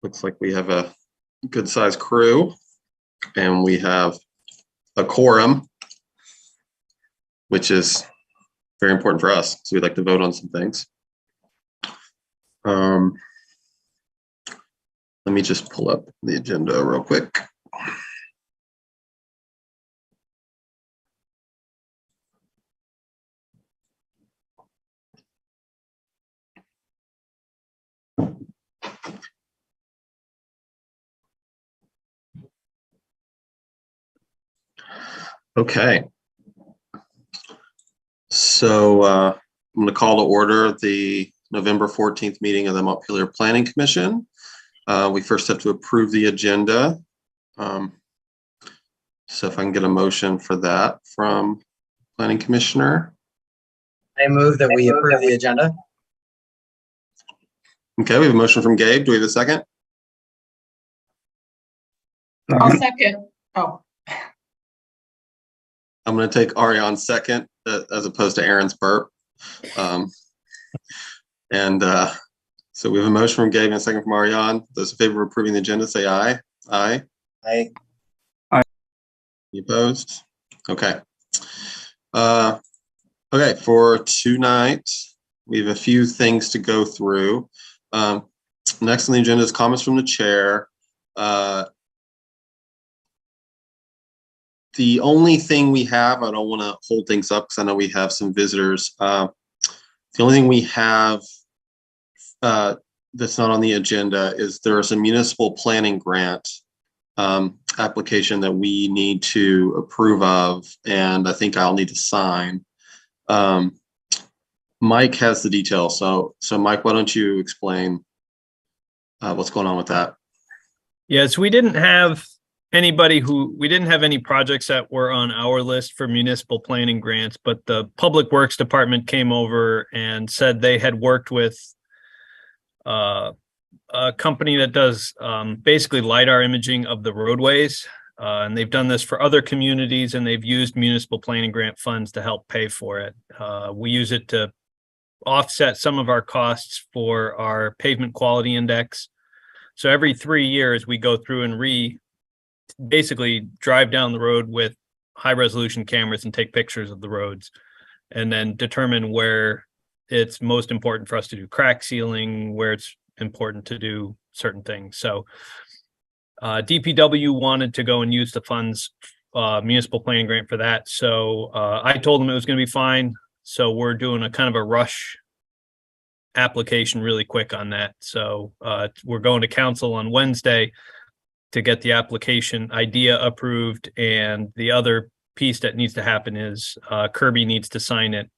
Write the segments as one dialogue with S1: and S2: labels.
S1: Looks like we have a good sized crew and we have a quorum, which is very important for us. So we'd like to vote on some things. Let me just pull up the agenda real quick. Okay. So I'm going to call to order the November 14th meeting of the Montpelier Planning Commission. We first have to approve the agenda. So if I can get a motion for that from Planning Commissioner.
S2: I move that we approve the agenda.
S1: Okay, we have a motion from Gabe. Do we have a second?
S3: I'll second. Oh,
S1: I'm going to take Ariane's second as opposed to Aaron's burp. So we have a motion from Gabe and a second from Ariane. Those in favor of approving the agenda say aye. Aye.
S2: Aye.
S4: Aye.
S1: You opposed? Okay. Okay, for tonight, we have a few things to go through. Next on the agenda is comments from the chair. The only thing we have, I don't want to hold things up because I know we have some visitors. The only thing we have that's not on the agenda is there's a municipal planning grant application that we need to approve of, and I think I'll need to sign. Mike has the details. So Mike, why don't you explain what's going on with that?
S4: Yes, we didn't have any projects that were on our list for municipal planning grants, but the Public Works Department came over and said they had worked with a company that does basically LiDAR imaging of the roadways. And they've done this for other communities, and they've used municipal planning grant funds to help pay for it. We use it to offset some of our costs for our pavement quality index. So every 3 years we go through and basically drive down the road with high resolution cameras and take pictures of the roads and then determine where it's most important for us to do crack sealing, where it's important to do certain things. So DPW wanted to go and use the funds, municipal planning grant for that. So I told them it was going to be fine. So we're doing a kind of a rush application really quick on that. So we're going to council on Wednesday to get the application idea approved. And the other piece that needs to happen is Kirby needs to sign it,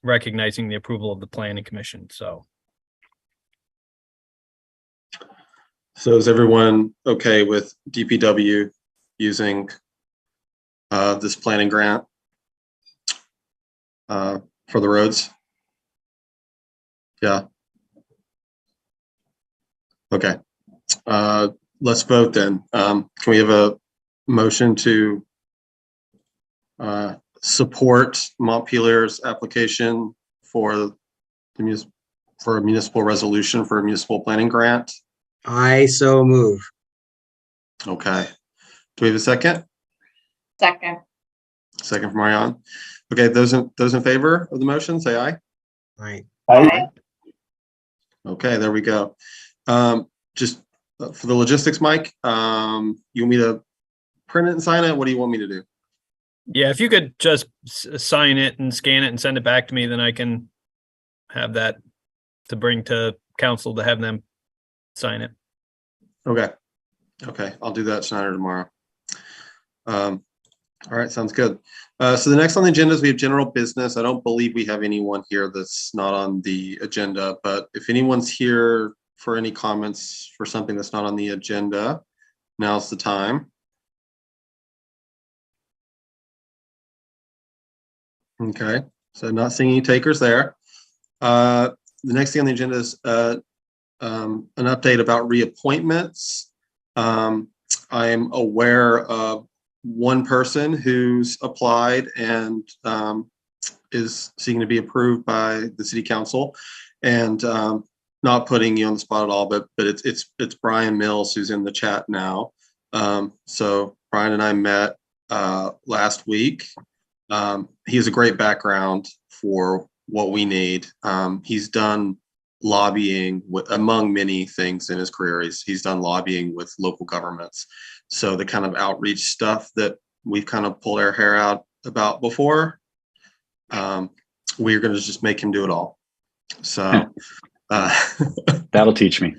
S4: recognizing the approval of the planning commission. So
S1: is everyone okay with DPW using this planning grant for the roads? Yeah. Okay. Let's vote then. Can we have a motion to support Montpelier's application for a municipal resolution for a municipal planning grant?
S2: I so move.
S1: Okay. Do we have a second?
S3: second.
S1: Second from Ariane. Okay, those in favor of the motion, say aye.
S2: Aye.
S3: Aye.
S1: Okay, there we go. Just for the logistics, Mike, you want me to print it and sign it? What do you want me to do?
S4: yeah, if you could just sign it and scan it and send it back to me, then I can have that to bring to council to have them sign it.
S1: Okay. Okay, I'll do that tonight or tomorrow. All right, sounds good. So the next on the agenda is we have general business. I don't believe we have anyone here that's not on the agenda, but if anyone's here for any comments for something that's not on the agenda, now's the time. Okay, so not seeing any takers there. The next thing on the agenda is an update about reappointments. I am aware of one person who's applied and is seeking to be approved by the city council. And not putting you on the spot at all, but it's Brian Mills who's in the chat now. So Brian and I met last week. He has a great background for what we need. He's done lobbying among many things in his career. He's done lobbying with local governments. So the kind of outreach stuff that we've kind of pulled our hair out about before, we're going to just make him do it all. So
S5: that'll teach me.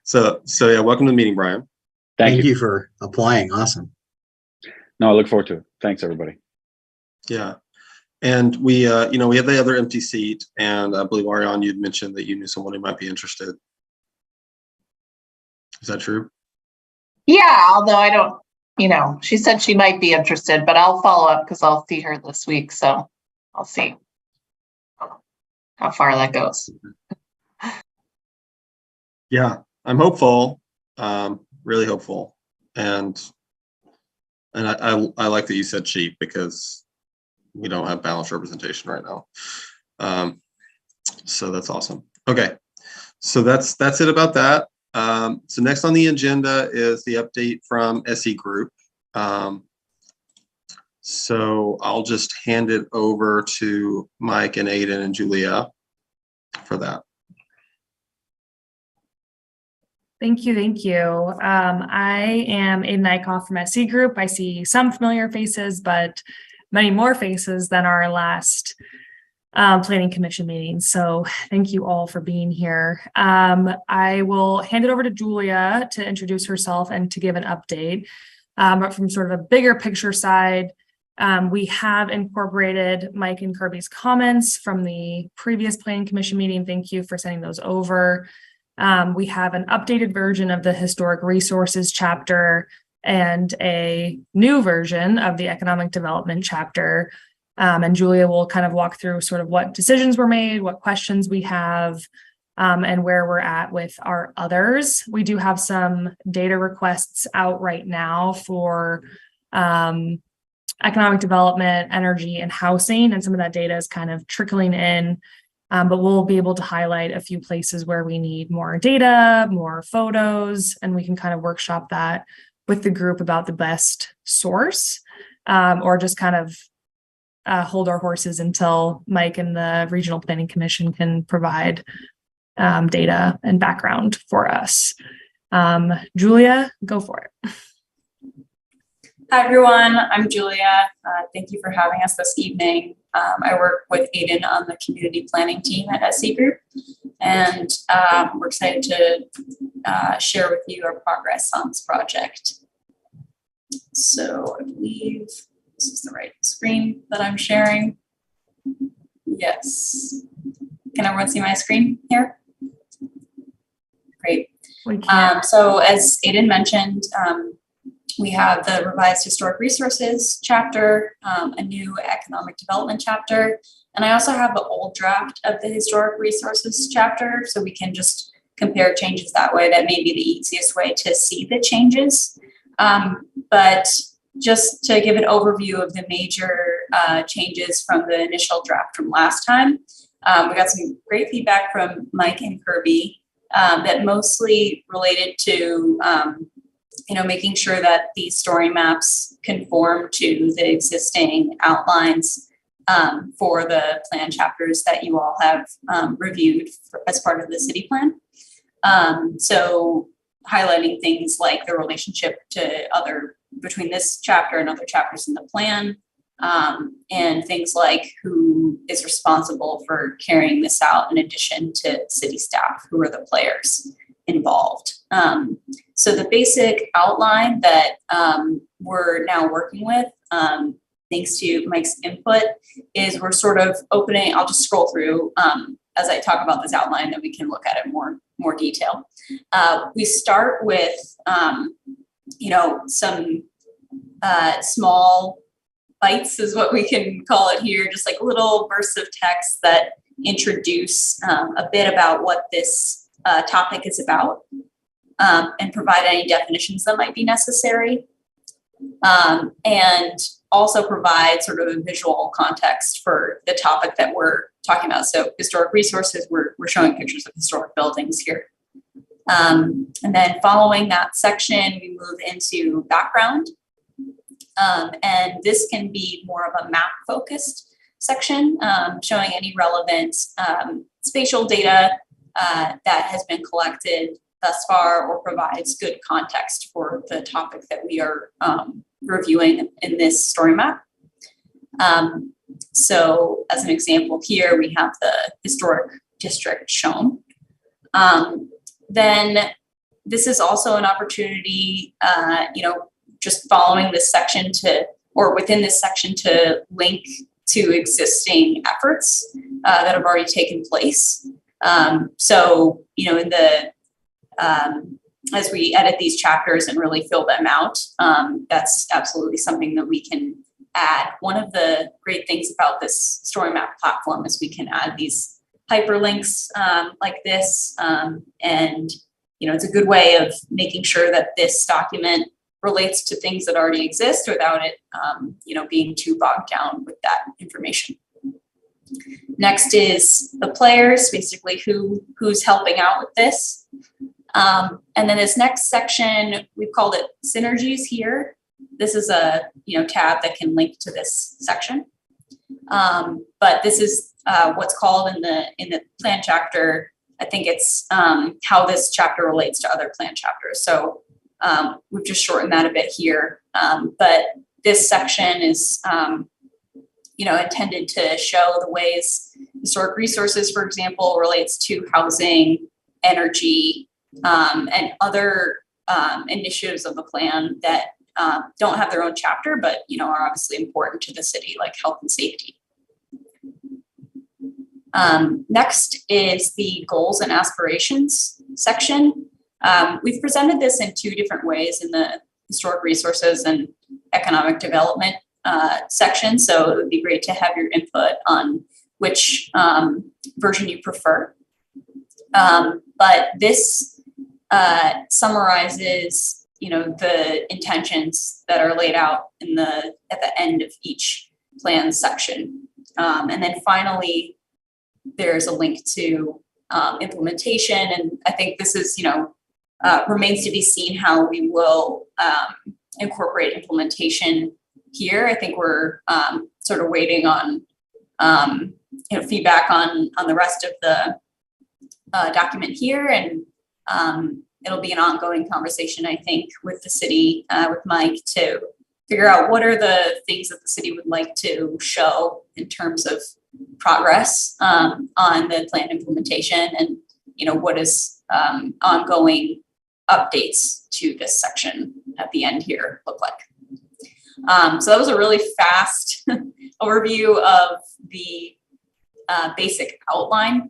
S1: So yeah, welcome to the meeting, Brian.
S5: Thank you.
S2: for applying. Awesome.
S5: No, I look forward to it. Thanks, everybody.
S1: Yeah. And we have the other empty seat, and I believe Ariane, you'd mentioned that you knew someone who might be interested. Is that true?
S3: Yeah, although I don't, she said she might be interested, but I'll follow up because I'll see her this week. So I'll see how far that goes.
S1: Yeah, I'm hopeful, really hopeful. And I like that you said cheap, because we don't have balanced representation right now. So that's awesome. Okay, so that's it about that. So next on the agenda is the update from SE Group. So I'll just hand it over to Mike and Aiden and Julia for that.
S6: Thank you. I am Aiden Eichhoff from SE Group. I see some familiar faces, but many more faces than our last Planning Commission meeting. So thank you all for being here. I will hand it over to Julia to introduce herself and to give an update. But from sort of a bigger picture side, we have incorporated Mike and Kirby's comments from the previous Planning Commission meeting. Thank you for sending those over. We have an updated version of the historic resources chapter and a new version of the economic development chapter. And Julia will kind of walk through sort of what decisions were made, what questions we have, and where we're at with our others. We do have some data requests out right now for economic development, energy, and housing, and some of that data is kind of trickling in. But we'll be able to highlight a few places where we need more data, more photos, and we can kind of workshop that with the group about the best source, or just kind of hold our horses until Mike and the Regional Planning Commission can provide data and background for us. Julia, go for it.
S7: Hi, everyone. I'm Julia. Thank you for having us this evening. I work with Aiden on the community planning team at SE Group, and we're excited to share with you our progress on this project. So I believe this is the right screen that I'm sharing. Yes. Can everyone see my screen here? Great. So as Aiden mentioned, we have the revised historic resources chapter, a new economic development chapter, and I also have the old draft of the historic resources chapter, so we can just compare changes that way. That may be the easiest way to see the changes. But just to give an overview of the major changes from the initial draft from last time, we got some great feedback from Mike and Kirby that mostly related to making sure that these story maps conform to the existing outlines for the plan chapters that you all have reviewed as part of the city plan. So highlighting things like the relationship to between this chapter and other chapters in the plan, and things like who is responsible for carrying this out in addition to city staff, who are the players involved. So the basic outline that we're now working with, thanks to Mike's input, is we're sort of opening, I'll just scroll through as I talk about this outline, that we can look at it more detail. We start with, some small bites is what we can call it here, just like little bursts of text that introduce a bit about what this topic is about, and provide any definitions that might be necessary, and also provide sort of a visual context for the topic that we're talking about. So historic resources, we're showing pictures of historic buildings here. And then following that section, we move into background. And this can be more of a map focused section, showing any relevant spatial data that has been collected thus far or provides good context for the topic that we are reviewing in this story map. So as an example here, we have the historic district shown. Then this is also an opportunity, just following this section or within this section to link to existing efforts that have already taken place. So, in the, as we edit these chapters and really fill them out, that's absolutely something that we can add. One of the great things about this story map platform is we can add these hyperlinks like this. And, it's a good way of making sure that this document relates to things that already exist without it, being too bogged down with that information. Next is the players, basically who's helping out with this. And then this next section, we've called it synergies here. This is a tab that can link to this section. But this is what's called in the plan chapter. I think it's how this chapter relates to other plan chapters. So we've just shortened that a bit here. But this section is intended to show the ways historic resources, for example, relates to housing, energy, and other initiatives of the plan that don't have their own chapter, but are obviously important to the city, like health and safety. Next is the goals and aspirations section. We've presented this in two different ways in the historic resources and economic development section. So it would be great to have your input on which version you prefer. But this summarizes, the intentions that are laid out at the end of each plan section. And then finally, there's a link to implementation. And I think this is, remains to be seen how we will incorporate implementation here. I think we're sort of waiting on feedback on the rest of the document here, and it'll be an ongoing conversation, I think, with the city, with Mike, to figure out what are the things that the city would like to show in terms of progress on the plan implementation, and what is ongoing updates to this section at the end here look like. So that was a really fast overview of the basic outline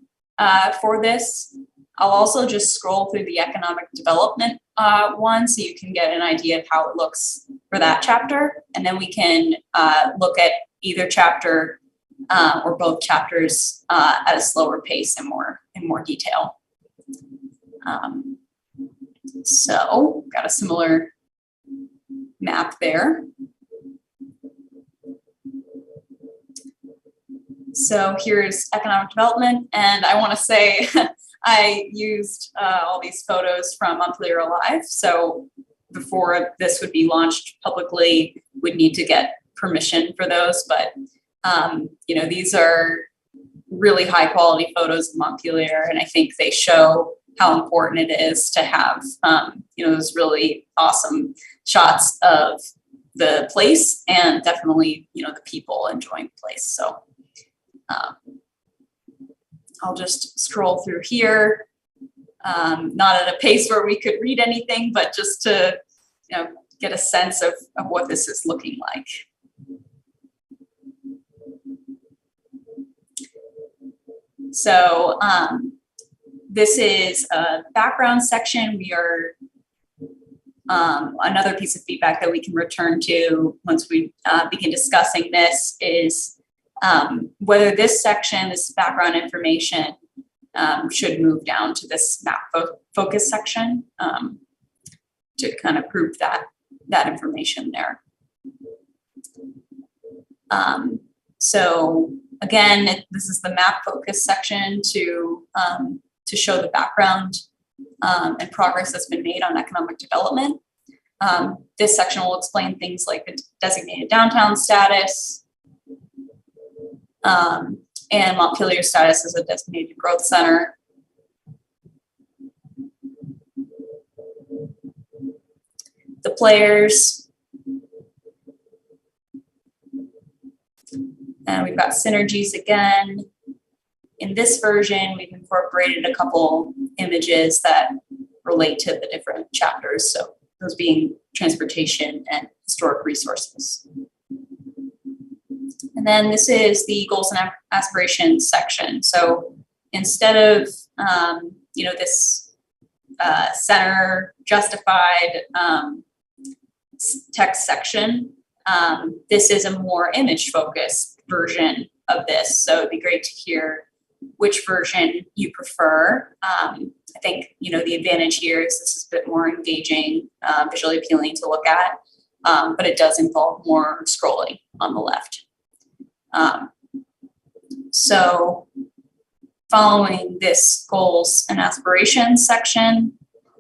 S7: for this. I'll also just scroll through the economic development one so you can get an idea of how it looks for that chapter. And then we can look at either chapter or both chapters at a slower pace and in more detail. So got a similar map there. So here's economic development, and I want to say I used all these photos from Montpelier Alive. So before this would be launched publicly, we'd need to get permission for those. But these are really high quality photos of Montpelier, and I think they show how important it is to have those really awesome shots of the place, and definitely the people enjoying the place. So I'll just scroll through here, not at a pace where we could read anything, but just to get a sense of what this is looking like. So this is a background section. We are another piece of feedback that we can return to once we begin discussing this is whether this section, this background information, should move down to this map focus section to kind of prove that information there. So Again, this is the map focus section to show the background and progress that's been made on economic development. This section will explain things like the designated downtown status and Montpelier status as a designated growth center. The players. And we've got synergies again. In this version, we've incorporated a couple images that relate to the different chapters. So those being transportation and historic resources. And then this is the goals and aspirations section. So instead of, this center justified text section, this is a more image focused version of this. So it'd be great to hear which version you prefer. I think, the advantage here is this is a bit more engaging, visually appealing to look at, but it does involve more scrolling on the left. So following this goals and aspirations section,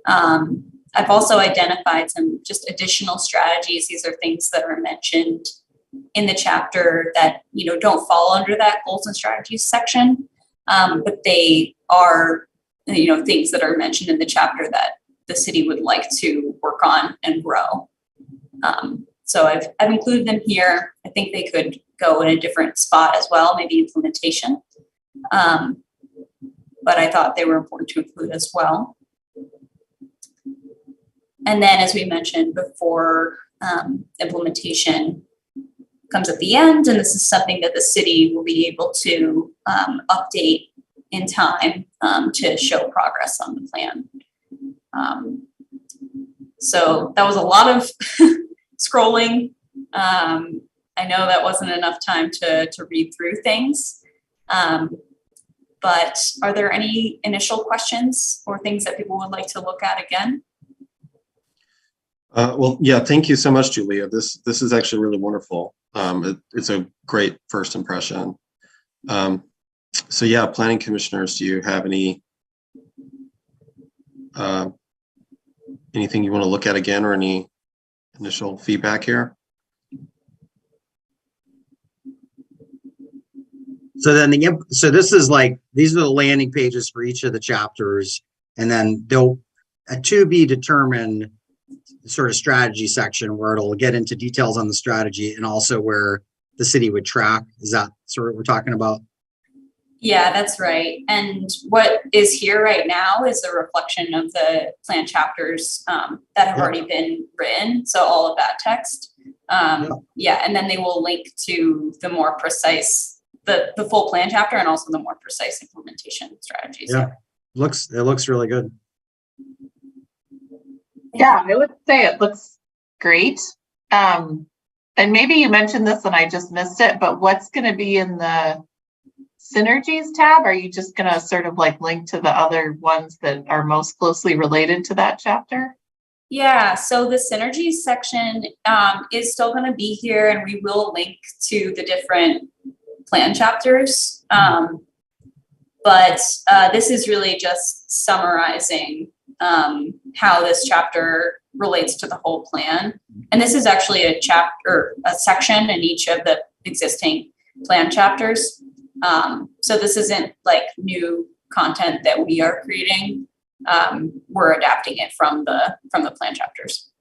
S7: I've also identified some just additional strategies. These are things that are mentioned in the chapter that, don't fall under that goals and strategies section, but they are, things that are mentioned in the chapter that the city would like to work on and grow. So I've included them here. I think they could go in a different spot as well, maybe implementation. But I thought they were important to include as well. And then, as we mentioned before, implementation comes at the end, and this is something that the city will be able to update in time to show progress on the plan. So that was a lot of scrolling. I know that wasn't enough time to read through things. But are there any initial questions or things that people would like to look at again?
S1: Well, yeah, thank you so much, Julia. This is actually really wonderful. It's a great first impression. So yeah, planning commissioners, do you have anything you want to look at again, or any initial feedback here?
S2: So then this is like, these are the landing pages for each of the chapters, and then they'll to be determined sort of strategy section where it'll get into details on the strategy and also where the city would track. Is that sort of what we're talking about?
S7: Yeah, that's right. And what is here right now is a reflection of the plan chapters that have already been written. So all of that text. Yeah, and then they will link to the more precise, the full plan chapter, and also the more precise implementation strategies.
S2: Yeah, it looks really good.
S3: Yeah, I would say it looks great. And maybe you mentioned this and I just missed it, but what's going to be in the synergies tab? Are you just going to sort of like link to the other ones that are most closely related to that chapter?
S7: Yeah, so the synergies section is still going to be here, and we will link to the different plan chapters. But this is really just summarizing how this chapter relates to the whole plan. And this is actually a section in each of the existing plan chapters. So this isn't like new content that we are creating. We're adapting it from the plan chapters.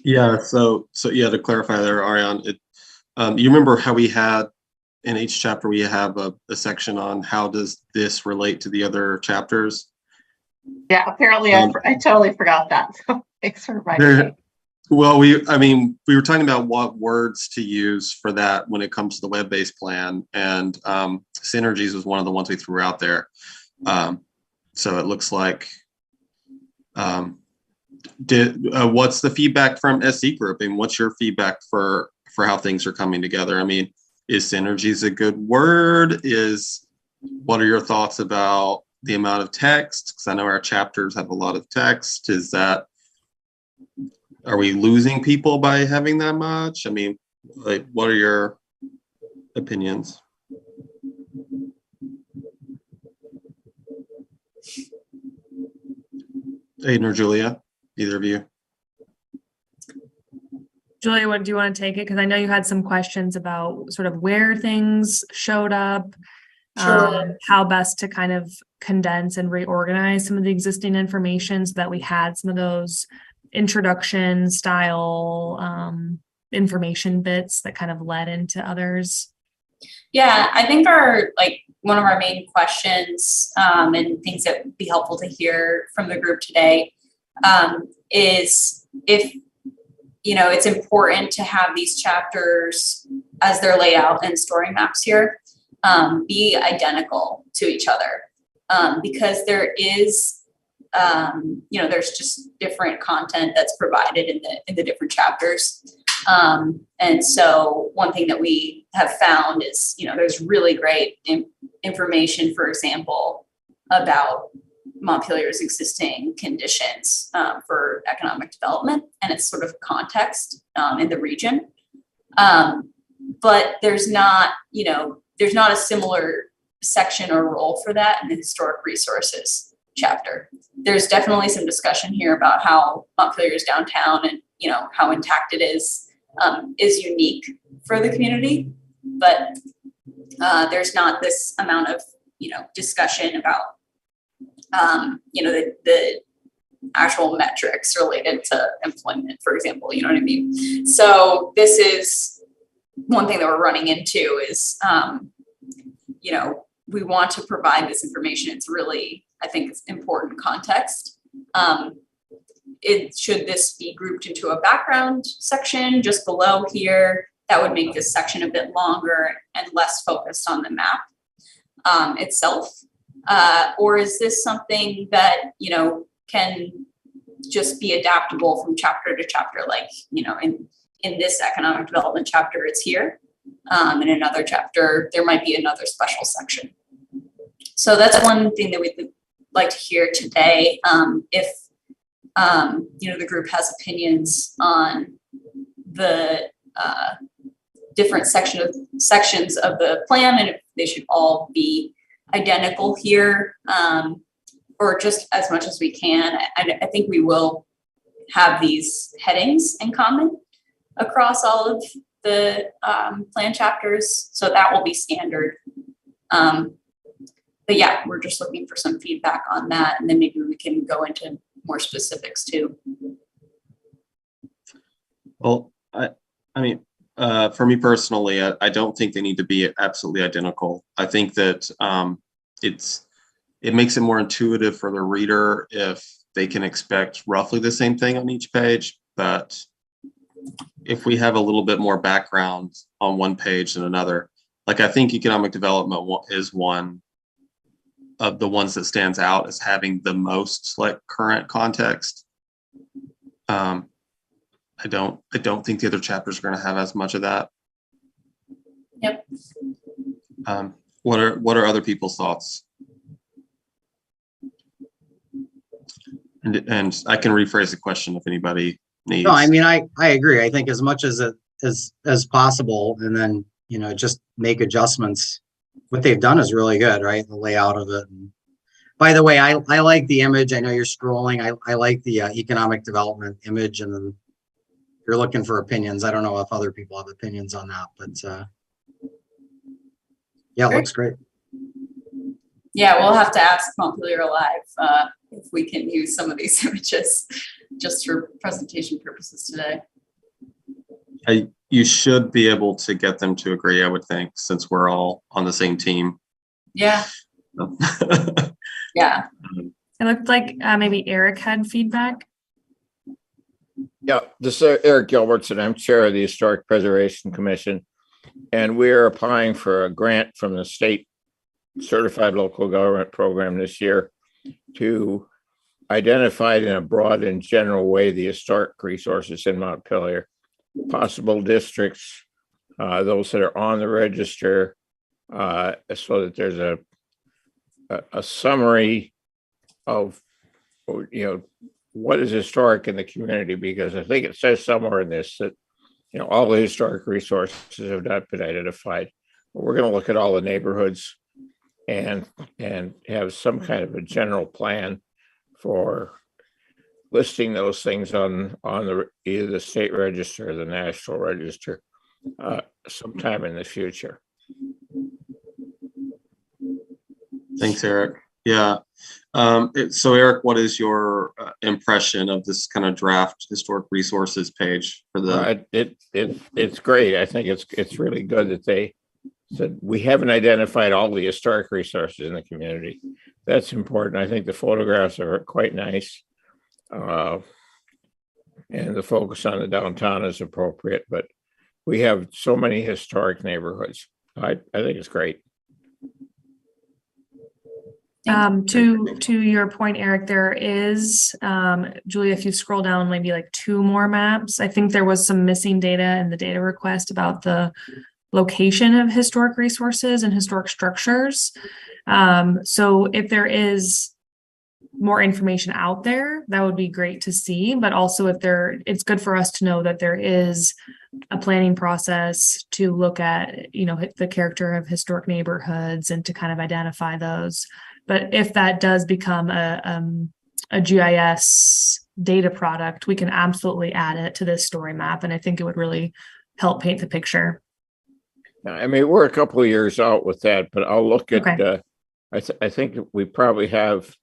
S1: Yeah, so yeah, to clarify there, Ariane, you remember how we had in each chapter we have a section on how does this relate to the other chapters?
S3: Yeah, apparently I totally forgot that. So thanks for reminding me.
S1: Well, we were talking about what words to use for that when it comes to the web-based plan, and synergies was one of the ones we threw out there. So it looks like, what's the feedback from SE Group, and what's your feedback for how things are coming together? I mean, is synergies a good word? What are your thoughts about the amount of text? Because I know our chapters have a lot of text. Are we losing people by having that much? I mean, like, what are your opinions? Aiden or Julia, either of you?
S6: Julia, what do you want to take it? Because I know you had some questions about sort of where things showed up. How best to kind of condense and reorganize some of the existing information so that we had some of those introduction style information bits that kind of led into others.
S7: Yeah, I think one of our main questions and things that would be helpful to hear from the group today is if, it's important to have these chapters as they're laid out in story maps here, be identical to each other, because there is, there's just different content that's provided in the different chapters. And so one thing that we have found is, there's really great information, for example, about Montpelier's existing conditions for economic development and its sort of context in the region. But there's not a similar section or role for that in the historic resources chapter. There's definitely some discussion here about how Montpelier's downtown and, how intact it is unique for the community, but there's not this amount of, discussion about, the actual metrics related to employment, for example, you know what I mean? So this is one thing that we're running into is, we want to provide this information. It's really, I think it's important context. Should this be grouped into a background section just below here? That would make this section a bit longer and less focused on the map itself. Or is this something that, can just be adaptable from chapter to chapter? Like, in this economic development chapter, it's here. In another chapter, there might be another special section. So that's one thing that we'd like to hear today. If the group has opinions on the different sections of the plan, and if they should all be identical here, or just as much as we can. I think we will have these headings in common across all of the plan chapters, so that will be standard. But yeah, we're just looking for some feedback on that, and then maybe we can go into more specifics too.
S1: Well, I mean, for me personally, I don't think they need to be absolutely identical. I think that it makes it more intuitive for the reader if they can expect roughly the same thing on each page. But if we have a little bit more background on one page than another, like I think economic development is one of the ones that stands out as having the most like current context. I don't think the other chapters are going to have as much of that.
S7: Yep.
S1: What are other people's thoughts? And I can rephrase the question if anybody needs.
S2: No, I mean, I agree. I think as much as possible, and then, just make adjustments. What they've done is really good, right? The layout of it. And by the way, I like the image. I know you're scrolling. I like the economic development image, and then you're looking for opinions. I don't know if other people have opinions on that, but yeah, it looks great.
S7: Yeah, we'll have to ask Montpelier Live if we can use some of these images just for presentation purposes today.
S1: You should be able to get them to agree, I would think, since we're all on the same team.
S7: Yeah. Yeah.
S6: It looked like maybe Eric had feedback.
S8: Yeah, this is Eric Gilbertson. I'm chair of the Historic Preservation Commission, and we're applying for a grant from the state certified local government program this year to identify in a broad and general way the historic resources in Montpelier, possible districts, those that are on the register, so that there's a summary of what is historic in the community, because I think it says somewhere in this that all the historic resources have not been identified. we're going to look at all the neighborhoods and have some kind of a general plan for listing those things on either the state register or the national register sometime in the future.
S1: Thanks, Eric. Yeah. So Eric, what is your impression of this kind of draft historic resources page for the?
S8: It's great. I think it's really good that they said we haven't identified all the historic resources in the community. That's important. I think the photographs are quite nice. And the focus on the downtown is appropriate, but we have so many historic neighborhoods. I think it's great.
S6: To your point, Eric, there is, Julia, if you scroll down maybe like 2 more maps, I think there was some missing data in the data request about the location of historic resources and historic structures. So if there is more information out there, that would be great to see, but also it's good for us to know that there is a planning process to look at, the character of historic neighborhoods and to kind of identify those. But if that does become a GIS data product, we can absolutely add it to this story map. And I think it would really help paint the picture.
S8: I mean, we're a couple of years out with that, but I'll look at,
S6: Okay.
S8: I think we probably have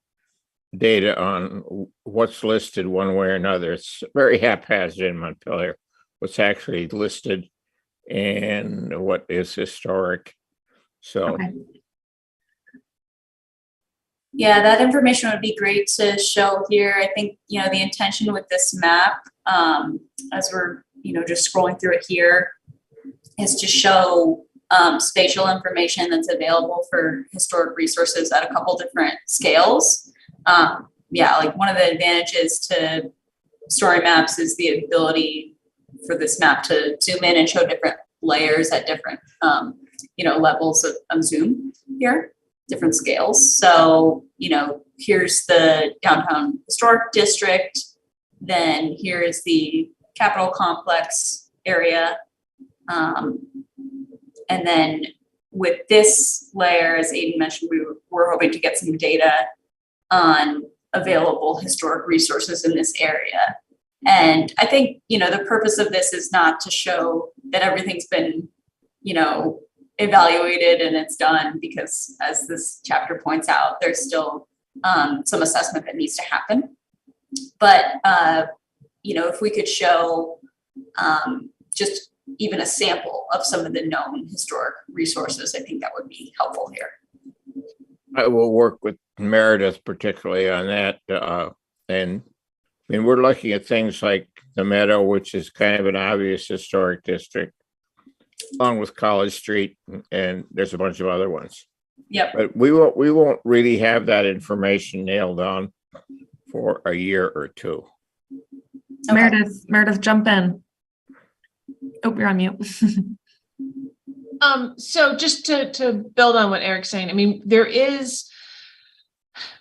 S8: data on what's listed one way or another. It's very haphazard in Montpelier, what's actually listed and what is historic. So.
S6: Okay.
S7: Yeah, that information would be great to show here. I think, the intention with this map, as we're, just scrolling through it here, is to show spatial information that's available for historic resources at a couple different scales. Like one of the advantages to story maps is the ability for this map to zoom in and show different layers at different, levels of zoom here. Different scales. So, here's the downtown historic district, then here's the Capitol complex area. And then with this layer, as Aiden mentioned, we're hoping to get some data on available historic resources in this area. And I think, the purpose of this is not to show that everything's been, evaluated and it's done, because as this chapter points out, there's still some assessment that needs to happen. But if we could show just even a sample of some of the known historic resources, I think that would be helpful here.
S8: I will work with Meredith particularly on that. And I mean, we're looking at things like the Meadow, which is kind of an obvious historic district, along with College Street, and there's a bunch of other ones.
S7: Yep.
S8: But we won't really have that information nailed down for a year or two.
S6: Okay. Meredith, jump in. Oh, you're on mute.
S9: So just to build on what Eric's saying, I mean, there is,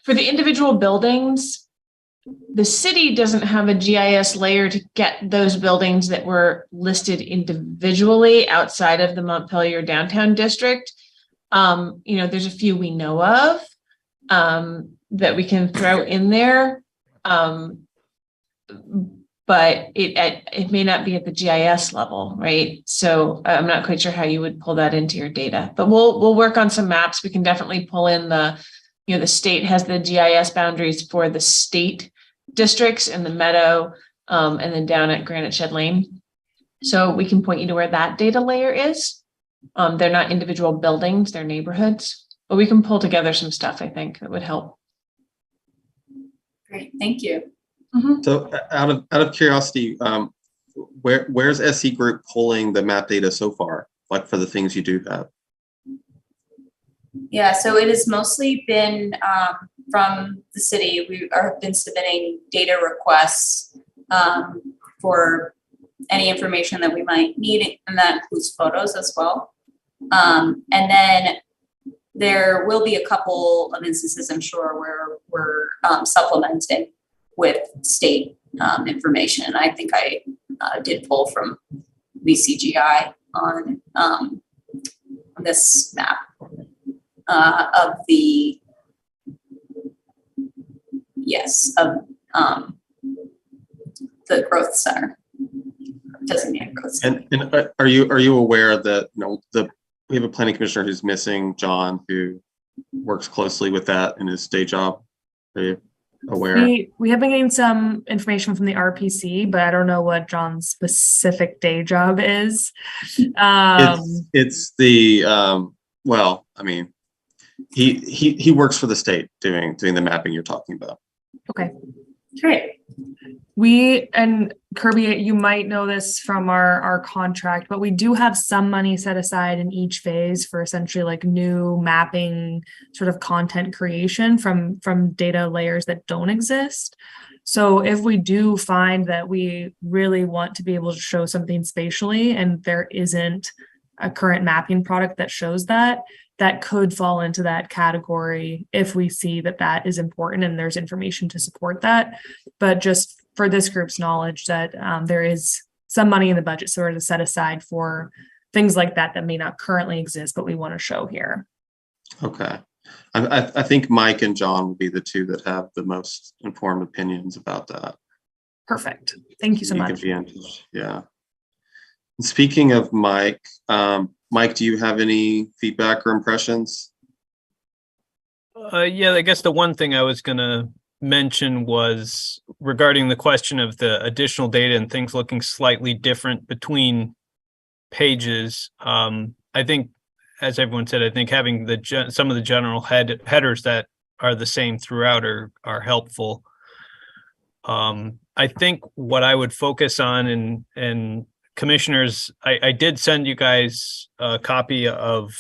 S9: for the individual buildings, the city doesn't have a GIS layer to get those buildings that were listed individually outside of the Montpelier downtown district. There's a few we know of that we can throw in there. But it may not be at the GIS level, right? So I'm not quite sure how you would pull that into your data, but we'll work on some maps. We can definitely pull in the state has the GIS boundaries for the state districts and the Meadow, and then down at Granite Shed Lane. So we can point you to where that data layer is. They're not individual buildings, they're neighborhoods, but we can pull together some stuff, I think, that would help.
S7: Great, thank you.
S9: Mm-hmm.
S1: So out of curiosity, where's SE Group pulling the map data so far, like for the things you do have?
S7: Yeah, so it has mostly been from the city. We have been submitting data requests for any information that we might need, and that includes photos as well. And then there will be a couple of instances, I'm sure, where we're supplementing with state information. I think I did pull from VCGI on this map of the, the growth center, designated growth center.
S1: And are you aware that, we have a planning commissioner who's missing, John, who works closely with that in his day job? Are you aware?
S6: We have been getting some information from the RPC, but I don't know what John's specific day job is.
S1: It's the well, I mean, he works for the state doing the mapping you're talking about.
S6: Okay.
S7: Great.
S6: And Kirby, you might know this from our contract, but we do have some money set aside in each phase for essentially like new mapping sort of content creation from data layers that don't exist. So if we do find that we really want to be able to show something spatially and there isn't a current mapping product that shows that could fall into that category if we see that is important and there's information to support that. But just for this group's knowledge that there is some money in the budget sort of set aside for things like that may not currently exist, but we want to show here. Okay.
S1: I think Mike and John will be the two that have the most informed opinions about that.
S6: Perfect. Thank you so much.
S1: Yeah. And speaking of Mike, Mike, do you have any feedback or impressions?
S4: Yeah, I guess the one thing I was going to mention was regarding the question of the additional data and things looking slightly different between pages. I think, as everyone said, I think having some of the general headers that are the same throughout are helpful. I think what I would focus on, and commissioners, I did send you guys a copy of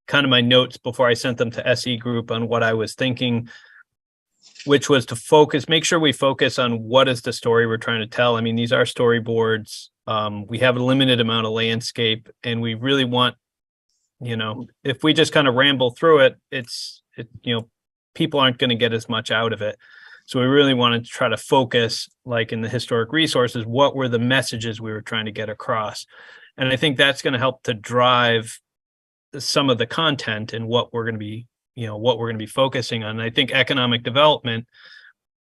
S4: kind of my notes before I sent them to SE group on what I was thinking, which was to make sure we focus on what is the story we're trying to tell. I mean, these are storyboards. We have a limited amount of landscape, and we really want, if we just kind of ramble through it, people aren't going to get as much out of it. So we really wanted to try to focus, like in the historic resources, what were the messages we were trying to get across. And I think that's going to help to drive some of the content and what we're going to be, focusing on. And I think economic development,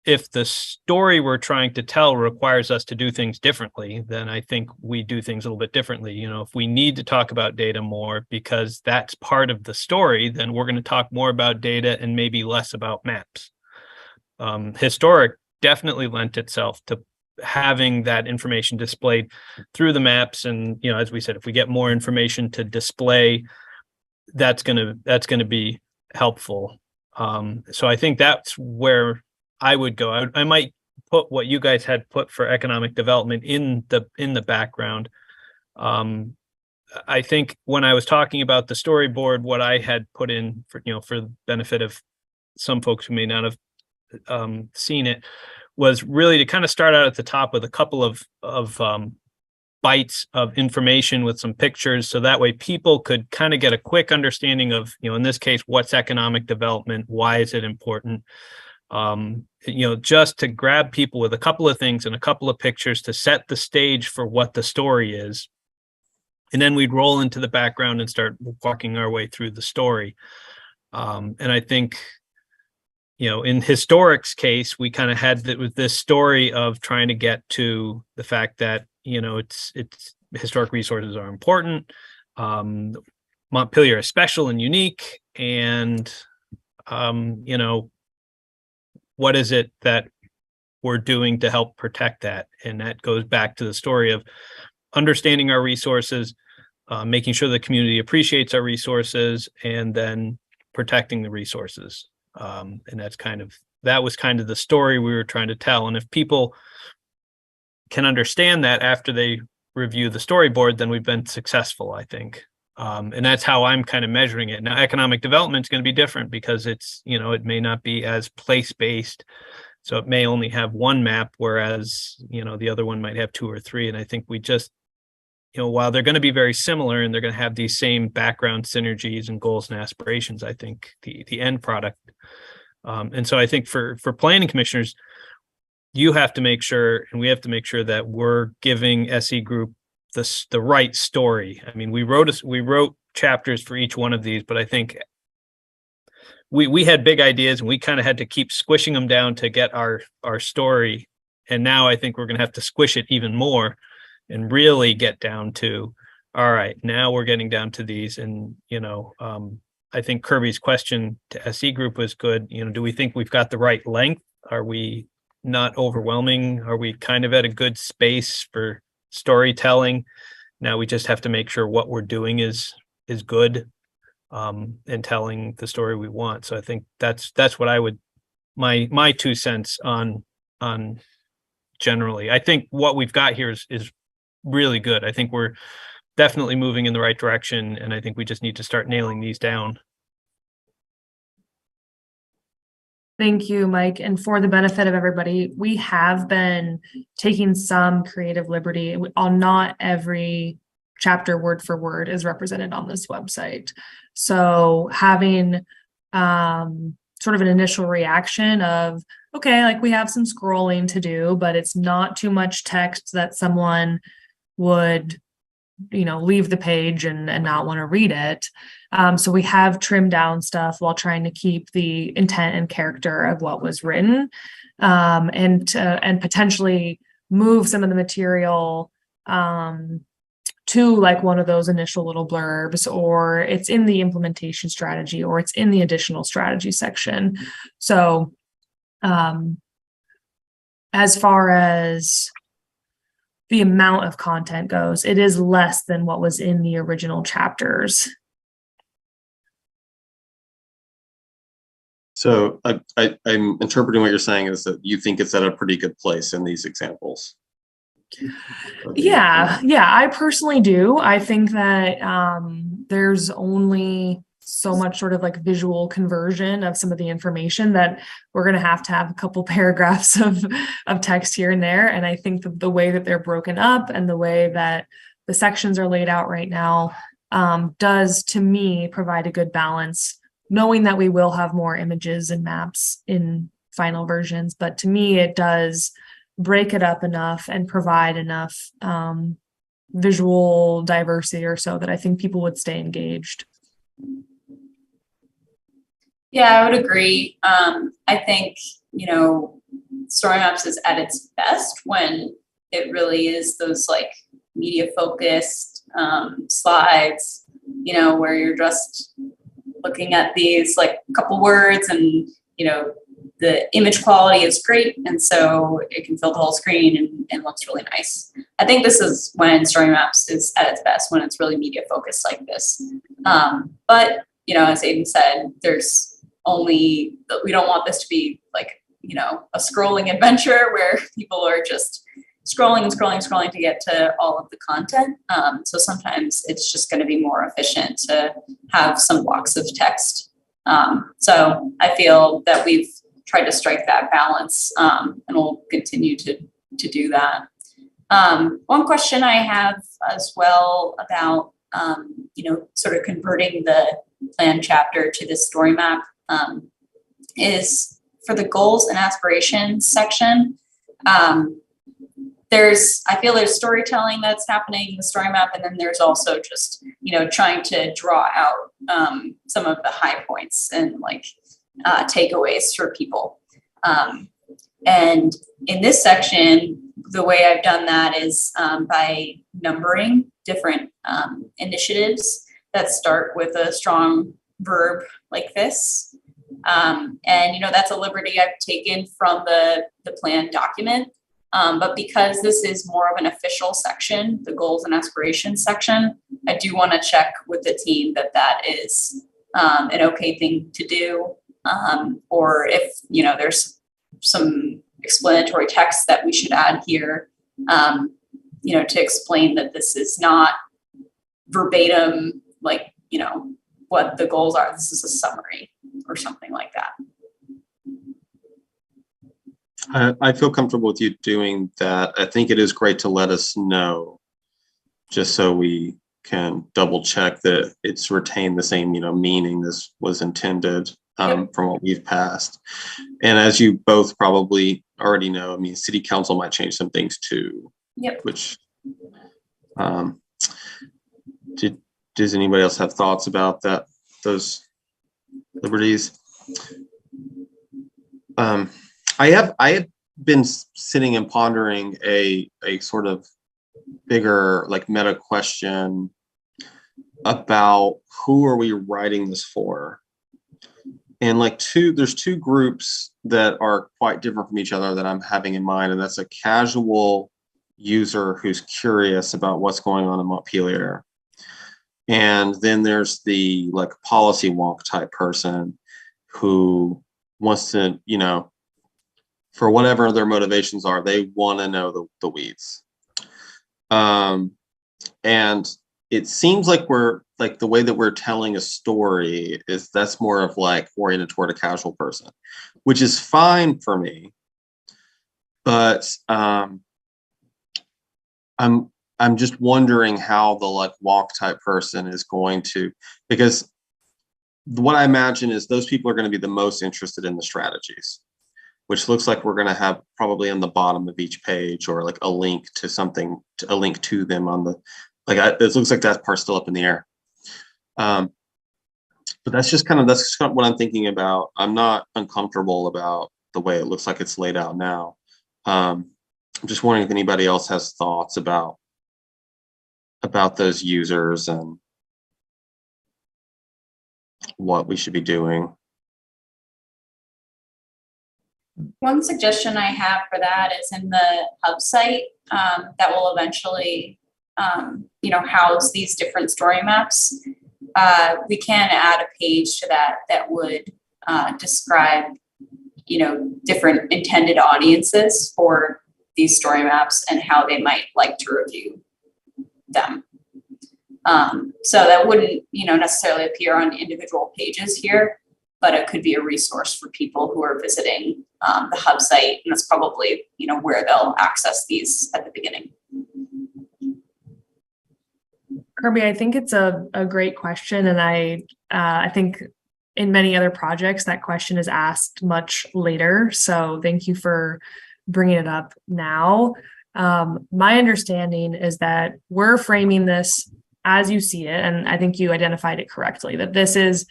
S4: if the story we're trying to tell requires us to do things differently, then I think we do things a little bit differently. If we need to talk about data more because that's part of the story, then we're going to talk more about data and maybe less about maps. Historic definitely lent itself to having that information displayed through the maps. And, as we said, if we get more information to display, that's going to be helpful. So I think that's where I would go. I might put what you guys had put for economic development in the background. I think when I was talking about the storyboard, what I had put in for the benefit of some folks who may not have seen it, was really to kind of start out at the top with a couple of bites of information with some pictures, so that way people could kind of get a quick understanding of, in this case, what's economic development, why is it important, just to grab people with a couple of things and a couple of pictures to set the stage for what the story is. And then we'd roll into the background and start walking our way through the story. And I think, in Historic's case, we kind of had this story of trying to get to the fact that, it's historic resources are important. Montpelier is special and unique. And, what is it that we're doing to help protect that? And that goes back to the story of understanding our resources, making sure the community appreciates our resources, and then protecting the resources. And that was kind of the story we were trying to tell. And if people can understand that after they review the storyboard, then we've been successful, I think. And that's how I'm kind of measuring it. Now, economic development is going to be different because it's, it may not be as place-based. So it may only have one map, whereas, the other one might have two or three. And I think we just, while they're going to be very similar and they're going to have these same background synergies and goals and aspirations, I think the end product. And so I think for planning commissioners, you have to make sure, and we have to make sure that we're giving SE Group the right story. I mean, we wrote chapters for each one of these, but I think we had big ideas and we kind of had to keep squishing them down to get our story. And now I think we're going to have to squish it even more and really get down to, all right, now we're getting down to these. And, I think Kirby's question to SE group was good. Do we think we've got the right length? Are we not overwhelming? Are we kind of at a good space for storytelling? Now we just have to make sure what we're doing is good, and telling the story we want. So I think that's what I would, my 2 cents on generally. I think what we've got here is really good. I think we're definitely moving in the right direction, and I think we just need to start nailing these down.
S6: Thank you, Mike. And for the benefit of everybody, we have been taking some creative liberty on not every chapter word for word is represented on this website. So having sort of an initial reaction of, okay, like we have some scrolling to do, but it's not too much text that someone would, leave the page and not want to read it. So we have trimmed down stuff while trying to keep the intent and character of what was written, and potentially move some of the material to like one of those initial little blurbs, or it's in the implementation strategy, or it's in the additional strategy section. So as far as the amount of content goes, it is less than what was in the original chapters.
S1: So I'm interpreting what you're saying is that you think it's at a pretty good place in these examples.
S6: Yeah, I personally do. I think that there's only so much sort of like visual conversion of some of the information that we're going to have a couple paragraphs of text here and there. And I think that the way that they're broken up and the way that the sections are laid out right now does, to me, provide a good balance, knowing that we will have more images and maps in final versions. But to me, it does break it up enough and provide enough visual diversity or so that I think people would stay engaged.
S7: Yeah, I would agree. I think, Story Maps is at its best when it really is those like media focused slides, where you're just looking at these like couple words and, the image quality is great. And so it can fill the whole screen and looks really nice. I think this is when Story Maps is at its best, when it's really media focused like this. But, as Aiden said, we don't want this to be like, a scrolling adventure where people are just scrolling and scrolling and scrolling to get to all of the content. So sometimes it's just going to be more efficient to have some blocks of text. So I feel that we've tried to strike that balance, and we'll continue to do that. One question I have as well about, sort of converting the plan chapter to this story map, is for the goals and aspirations section. I feel there's storytelling that's happening in the story map, and then there's also just, trying to draw out some of the high points and like takeaways for people. And in this section, the way I've done that is by numbering different initiatives that start with a strong verb like this. And, that's a liberty I've taken from the plan document. But because this is more of an official section, the goals and aspirations section, I do want to check with the team that is an okay thing to do. Or if, there's some explanatory text that we should add here, to explain that this is not verbatim, like, what the goals are. This is a summary or something like that.
S1: I feel comfortable with you doing that. I think it is great to let us know, just so we can double check that it's retained the same, meaning this was intended from what we've passed. And as you both probably already know, city council might change some things too.
S7: Yep.
S1: Which does anybody else have thoughts about those liberties? I have been sitting and pondering a sort of bigger like meta question about who are we writing this for? And like there's two groups that are quite different from each other that I'm having in mind, and that's a casual user who's curious about what's going on in Montpelier. And then there's the like policy wonk type person who wants to, you know, for whatever their motivations are, they want to know the weeds. And it seems like we're like the way that we're telling a story is that's more of like oriented toward a casual person, which is fine for me. But I'm just wondering how the like wonk type person is going to, because what I imagine is those people are going to be the most interested in the strategies, which looks like we're going to have probably on the bottom of each page or like a link to something, a link to them on the, like, it looks like that part's still up in the air. But that's just kind of what I'm thinking about. I'm not uncomfortable about the way it looks like it's laid out now. I'm just wondering if anybody else has thoughts about those users and what we should be doing.
S7: One suggestion I have for that is in the hub site that will eventually, house these different story maps. We can add a page to that would describe, different intended audiences for these story maps and how they might like to review them. So that wouldn't, necessarily appear on individual pages here, but it could be a resource for people who are visiting the hub site, and that's probably, where they'll access these at the beginning.
S6: Kirby, I think it's a great question, and I think in many other projects that question is asked much later. So thank you for bringing it up now. My understanding is that we're framing this as you see it, and I think you identified it correctly, that this is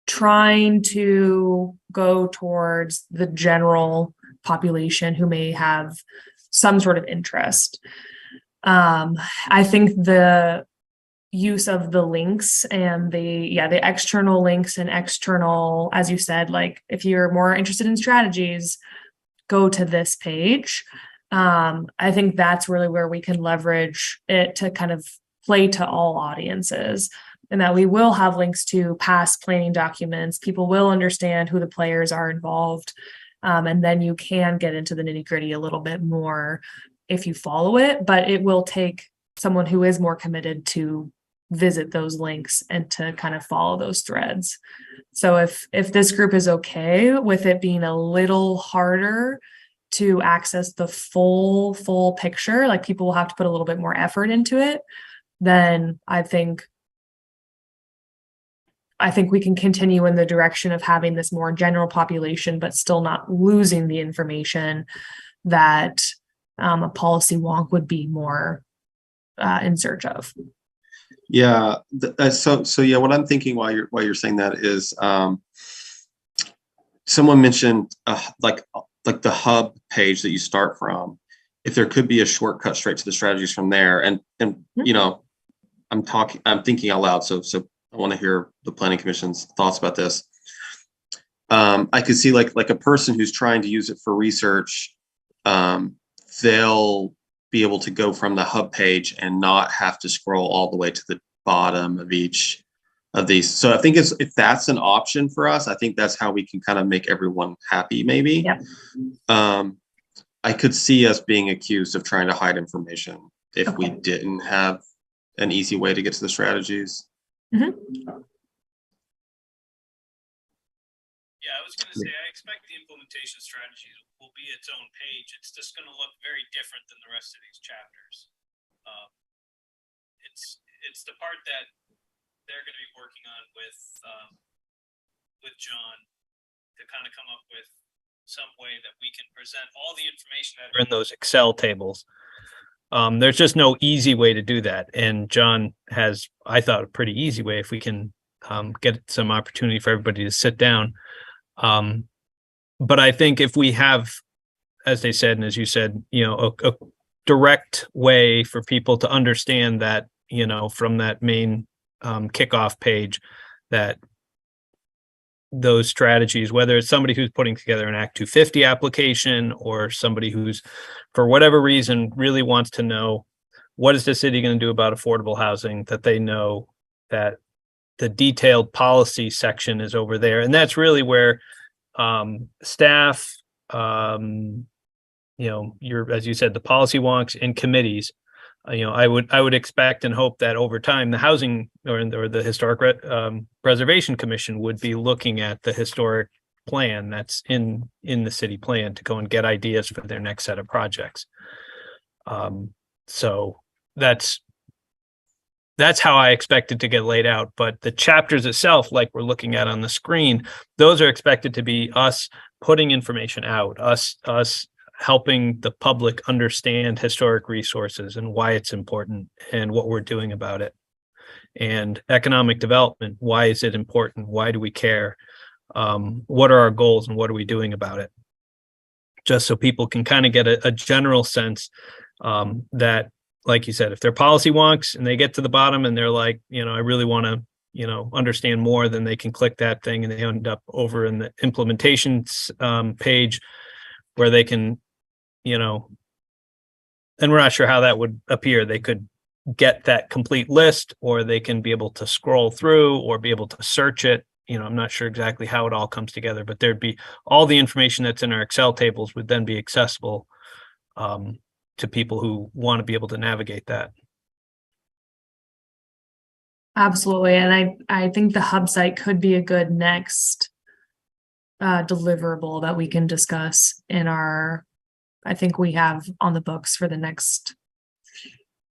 S6: trying to go towards the general population who may have some sort of interest. I think the use of the links and the external links and external, as you said, like if you're more interested in strategies, go to this page. I think that's really where we can leverage it to kind of play to all audiences, and that we will have links to past planning documents. People will understand who the players are involved. And then you can get into the nitty-gritty a little bit more if you follow it, but it will take someone who is more committed to visit those links and to kind of follow those threads. So if this group is okay with it being a little harder to access the full picture, like people will have to put a little bit more effort into it, then I think we can continue in the direction of having this more general population, but still not losing the information that a policy wonk would be more in search of.
S1: Yeah. So yeah, what I'm thinking while you're saying that is, someone mentioned like the hub page that you start from. If there could be a shortcut straight to the strategies from there, and I'm thinking out loud. So I want to hear the Planning Commission's thoughts about this. I could see like a person who's trying to use it for research, they'll be able to go from the hub page and not have to scroll all the way to the bottom of each of these. So I think if that's an option for us, I think that's how we can kind of make everyone happy, maybe.
S6: Yeah.
S1: I could see us being accused of trying to hide information if we didn't have an easy way to get to the strategies.
S6: Mm-hmm.
S4: Yeah, I was going to say, I expect the implementation strategy will be its own page. It's just going to look very different than the rest of these chapters. It's the part that they're going to be working on with John to kind of come up with some way that we can present all the information that are in those Excel tables There's just no easy way to do that. And John has, I thought, a pretty easy way if we can get some opportunity for everybody to sit down. But I think if we have, as they said, and as you said, a direct way for people to understand that, from that main kickoff page, that those strategies, whether it's somebody who's putting together an Act 250 application or somebody who's, for whatever reason, really wants to know what is the city going to do about affordable housing, that they know that the detailed policy section is over there. And that's really where staff, as you said, the policy wonks and committees, I would expect and hope that over time, the housing or the Historic Preservation Commission would be looking at the historic plan that's in the city plan to go and get ideas for their next set of projects. So that's how I expect it to get laid out. But the chapters itself, like we're looking at on the screen, those are expected to be us putting information out, us helping the public understand historic resources and why it's important and what we're doing about it. And economic development, why is it important? Why do we care? What are our goals and what are we doing about it? Just so people can kind of get a general sense that, like you said, if they're policy wonks and they get to the bottom and they're like, I really want to, understand more, then they can click that thing and they end up over in the implementations page where they can, and we're not sure how that would appear. They could get that complete list, or they can be able to scroll through or be able to search it. I'm not sure exactly how it all comes together, but there'd be all the information that's in our Excel tables would then be accessible to people who want to be able to navigate that.
S6: Absolutely. And I think the hub site could be a good next deliverable that we can discuss in I think we have on the books for the next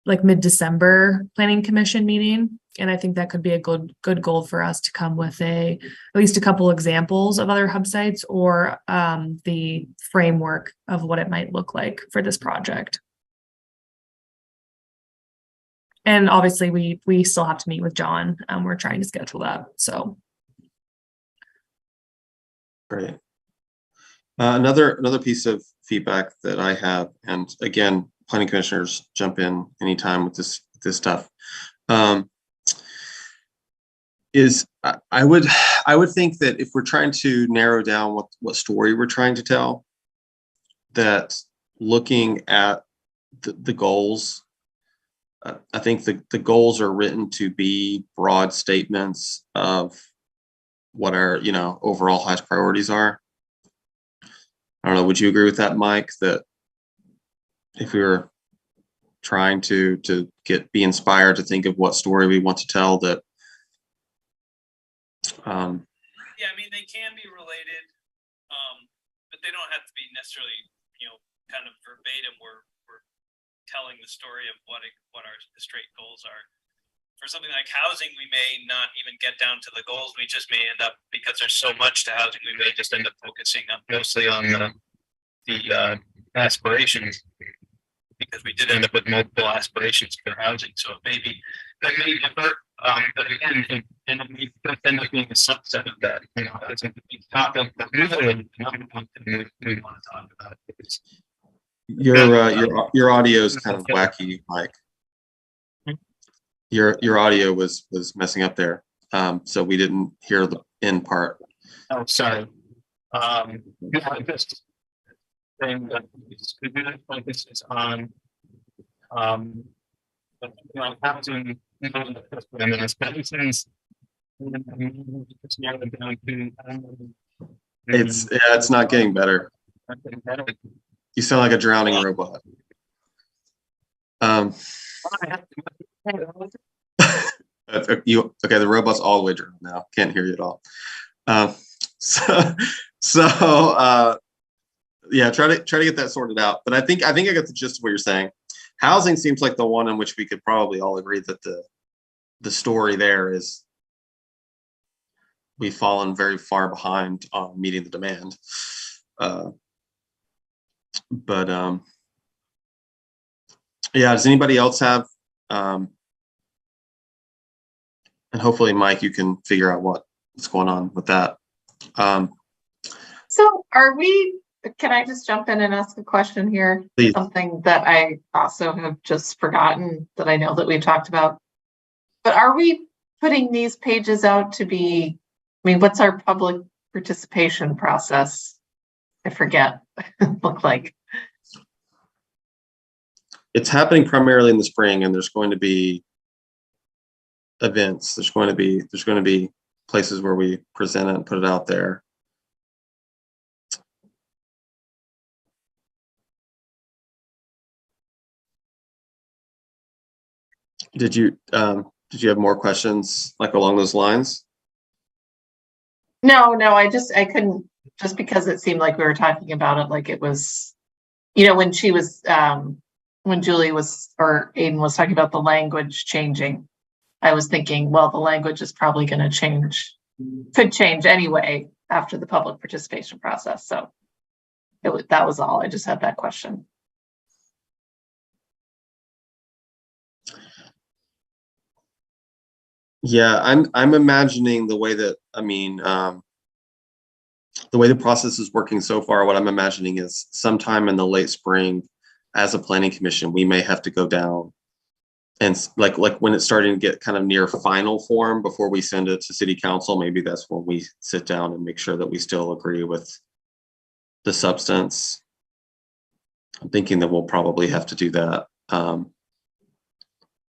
S6: mid-December planning commission meeting. And I think that could be a good goal for us to come with at least a couple examples of other hub sites or the framework of what it might look like for this project. And obviously we still have to meet with John. We're trying to schedule that. So.
S1: Great. Another piece of feedback that I have, and again, planning commissioners jump in anytime with this stuff, is I would think that if we're trying to narrow down what story we're trying to tell, that looking at the goals, I think the goals are written to be broad statements of what our overall highest priorities are. I don't know. Would you agree with that, Mike? That if we were trying to be inspired to think of what story we want to tell, that
S4: yeah, I mean, they can be related, but they don't have to be necessarily kind of verbatim. We're telling the story of what our straight goals are. For something like housing, we may not even get down to the goals. We just may end up, because there's so much to housing, we may just end up focusing mostly on the aspirations, because we did end up with multiple aspirations for housing. So that may differ, but again, it end up being a subset of that. It's a topic that we want to talk about.
S1: Your audio is kind of wacky, Mike. Your audio was messing up there, so we didn't hear the end part.
S4: Oh, sorry. Just saying that the focus is on housing and aspirations.
S1: It's not getting better. You sound like a drowning robot. Okay, the robot's all the way drowned now. Can't hear you at all. Yeah, try to get that sorted out. But I think I got the gist of what you're saying. Housing seems like the one in which we could probably all agree that the story there is we've fallen very far behind on meeting the demand. Yeah, does anybody else have, and hopefully Mike, you can figure out what's going on with that.
S3: So can I just jump in and ask a question here?
S1: Please.
S3: Something that I also have just forgotten that I know that we've talked about. But are we putting these pages out to be, I mean, what's our public participation process? I forget. Look like.
S1: It's happening primarily in the spring, and there's going to be events. There's going to be places where we present it and put it out there. Did you have more questions like along those lines?
S3: No, I couldn't, just because it seemed like we were talking about it like it was, when she was when Julie was, or Aiden was talking about the language changing, I was thinking, well, the language is probably going to change, could change anyway after the public participation process. So that was all. I just had that question.
S1: Yeah, I'm imagining the way that, the way the process is working so far, what I'm imagining is sometime in the late spring, as a planning commission, we may have to go down and like when it's starting to get kind of near final form before we send it to city council, maybe that's when we sit down and make sure that we still agree with the substance. I'm thinking that we'll probably have to do that.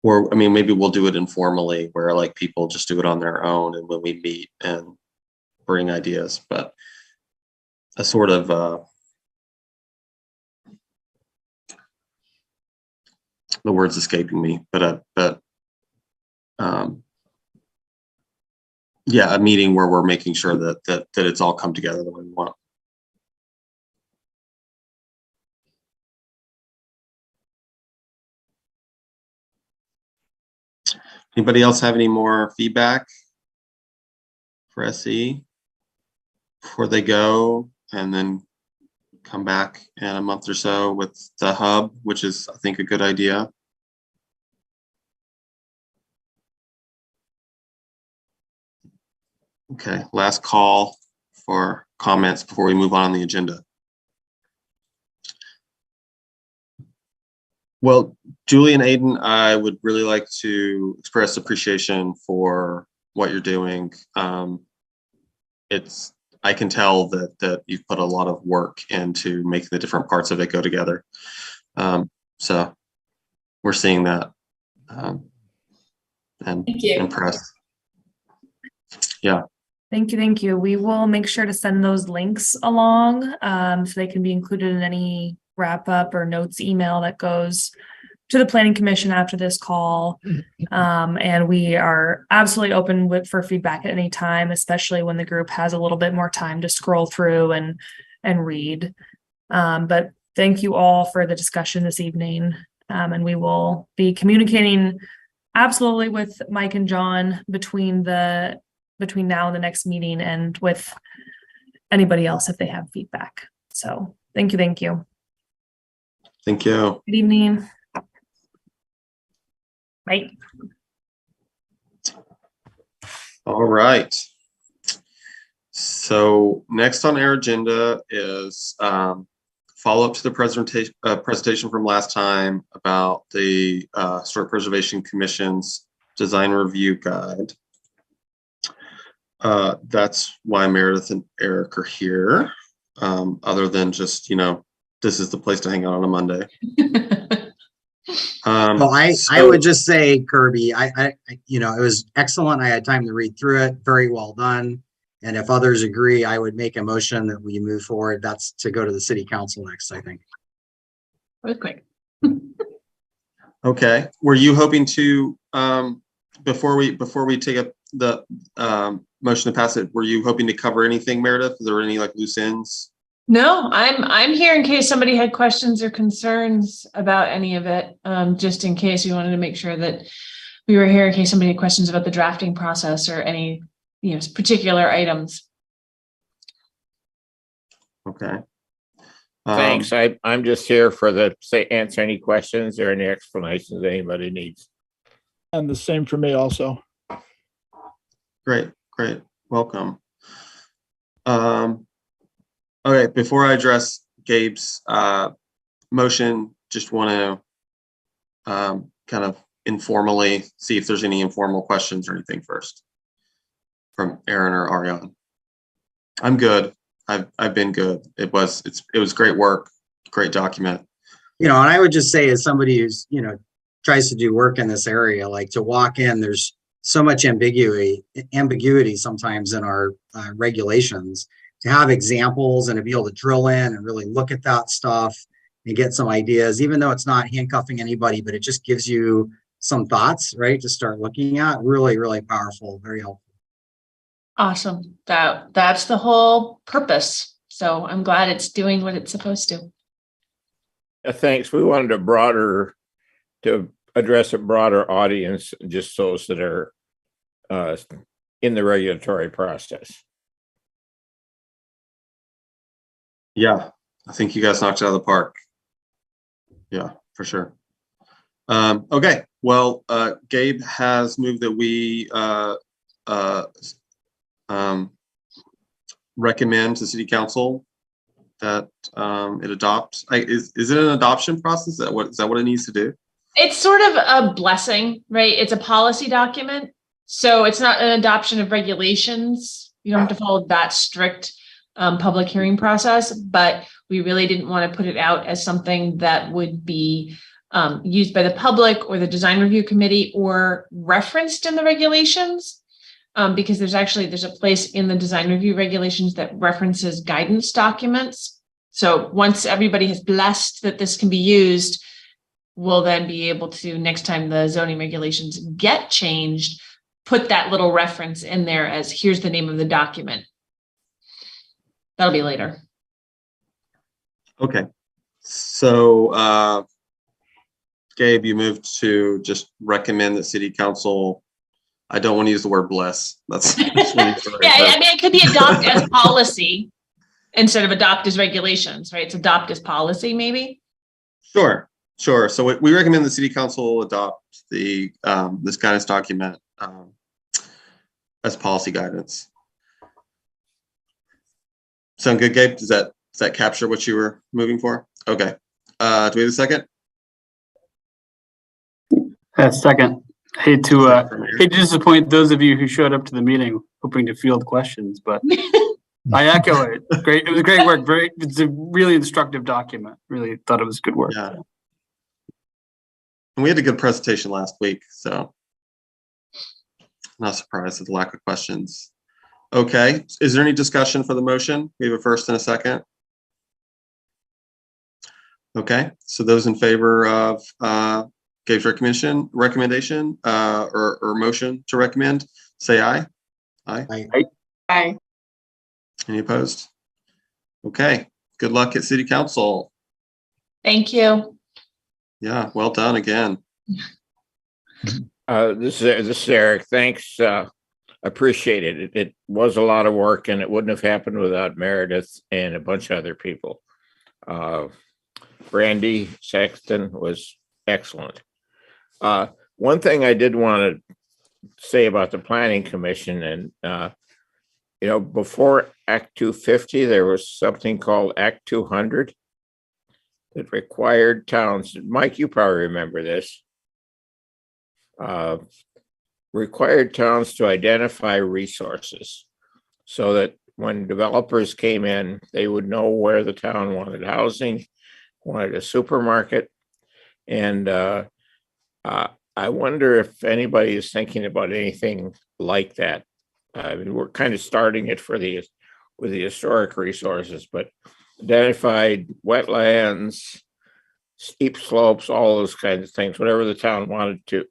S1: Or, maybe we'll do it informally where like people just do it on their own and when we meet and bring ideas, but a sort of, the word's escaping me, but yeah, a meeting where we're making sure that it's all come together the way we want. Anybody else have any more feedback for SE before they go and then come back in a month or so with the hub, which is, I think, a good idea? Okay, last call for comments before we move on the agenda. Well, Julie and Aiden, I would really like to express appreciation for what you're doing. I can tell that you've put a lot of work into making the different parts of it go together. So we're seeing that and
S7: Thank you.
S1: impressed. Yeah.
S6: Thank you. We will make sure to send those links along so they can be included in any wrap up or notes email that goes to the Planning Commission after this call. And we are absolutely open for feedback at any time, especially when the group has a little bit more time to scroll through and read. But thank you all for the discussion this evening. And we will be communicating absolutely with Mike and John between now and the next meeting and with anybody else if they have feedback. So thank you.
S1: Thank you.
S6: Good evening. Bye.
S1: All right. So next on our agenda is follow up to the presentation from last time about the Historic Preservation Commission's Design Review Guide. That's why Meredith and Eric are here. Other than just, this is the place to hang out on a Monday.
S2: Well, I would just say, Kirby, it was excellent. I had time to read through it. Very well done. And if others agree, I would make a motion that we move forward. That's to go to the city council next, I think.
S9: Really quick.
S1: Okay. Were you hoping to, before we take up the motion to pass it, were you hoping to cover anything, Meredith? Is there any like loose ends?
S9: No, I'm here in case somebody had questions or concerns about any of it. Just in case we wanted to make sure that we were here in case somebody had questions about the drafting process or any, particular items.
S1: Okay.
S8: Thanks. I'm just here for answer any questions or any explanations anybody needs.
S10: And the same for me also.
S1: Great. Welcome. Okay, before I address Gabe's motion, just want to kind of informally see if there's any informal questions or anything first from Aaron or Ariane. I'm good. I've been good. It was great work, great document.
S2: And I would just say, as somebody who's, tries to do work in this area, like, to walk in, there's so much ambiguity sometimes in our regulations. To have examples and to be able to drill in and really look at that stuff and get some ideas, even though it's not handcuffing anybody, but it just gives you some thoughts, right, to start looking at. Really, really powerful, very helpful.
S9: Awesome. That's the whole purpose. So I'm glad it's doing what it's supposed to.
S8: Thanks. We wanted to address a broader audience, just those that are in the regulatory process.
S1: Yeah, I think you guys knocked it out of the park. Yeah, for sure. Okay, well, Gabe has moved that we recommend to City Council that it adopts. Is it an adoption process? Is that what it needs to do?
S9: It's sort of a blessing, right? It's a policy document. So it's not an adoption of regulations. You don't have to follow that strict public hearing process, but we really didn't want to put it out as something that would be used by the public or the design review committee or referenced in the regulations. Because there's a place in the design review regulations that references guidance documents. So once everybody has blessed that this can be used, we'll then be able to, next time the zoning regulations get changed, put that little reference in there as here's the name of the document. That'll be later.
S1: Okay. So Gabe, you moved to just recommend that City Council. I don't want to use the word bless. That's
S9: yeah, I mean, it could be adopt as policy instead of adopt as regulations, right? It's adopt as policy, maybe.
S1: Sure. So we recommend the City Council adopt the this guidance document as policy guidance. Sound good, Gabe? Does that capture what you were moving for? Okay. Do we have a second?
S11: Second. Hate to disappoint those of you who showed up to the meeting hoping to field questions, but I echo it. Great. It was great work. It's a really instructive document. Really thought it was good work.
S1: Yeah. And we had a good presentation last week, so not surprised at the lack of questions. Okay. Is there any discussion for the motion? We have a first and a second. Okay. So those in favor of Gabe's recommendation or motion to recommend, say aye.
S3: Aye.
S1: Any opposed? Okay. Good luck at City Council.
S9: Thank you.
S1: Yeah, well done again.
S8: This is Eric. Thanks. Appreciate it. It was a lot of work, and it wouldn't have happened without Meredith and a bunch of other people. Brandy Sexton was excellent. One thing I did want to say about the Planning Commission, and before Act 250, there was something called Act 200 that required towns. Mike, you probably remember this. Required towns to identify resources so that when developers came in, they would know where the town wanted housing, wanted a supermarket, and I wonder if anybody is thinking about anything like that. I mean, we're kind of starting it with the historic resources, but identified wetlands, steep slopes, all those kinds of things, whatever the town wanted to.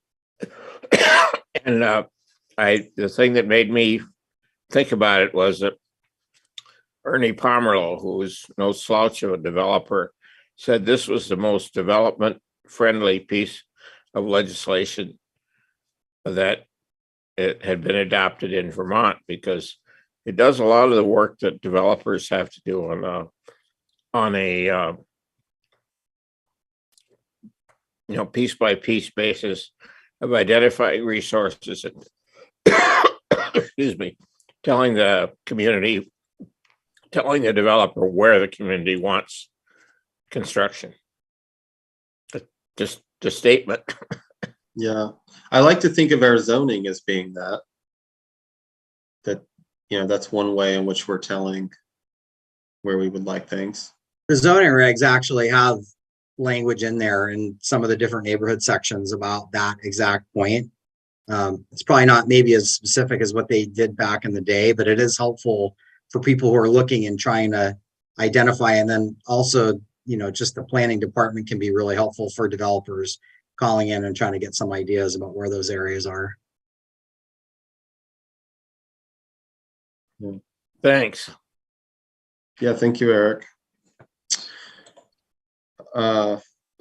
S8: And the thing that made me think about it was that Ernie Pomerleau, who was no slouch of a developer, said this was the most development-friendly piece of legislation that it had been adopted in Vermont, because it does a lot of the work that developers have to do on a piece by piece basis of identifying resources and excuse me, telling the community, telling the developer where the community wants construction. Just a statement.
S1: Yeah, I like to think of our zoning as being that that's one way in which we're telling where we would like things.
S2: The zoning regs actually have language in there in some of the different neighborhood sections about that exact point. It's probably not maybe as specific as what they did back in the day, but it is helpful for people who are looking and trying to identify. And then also, just the planning department can be really helpful for developers calling in and trying to get some ideas about where those areas are.
S8: Thanks.
S1: Yeah, thank you, Eric.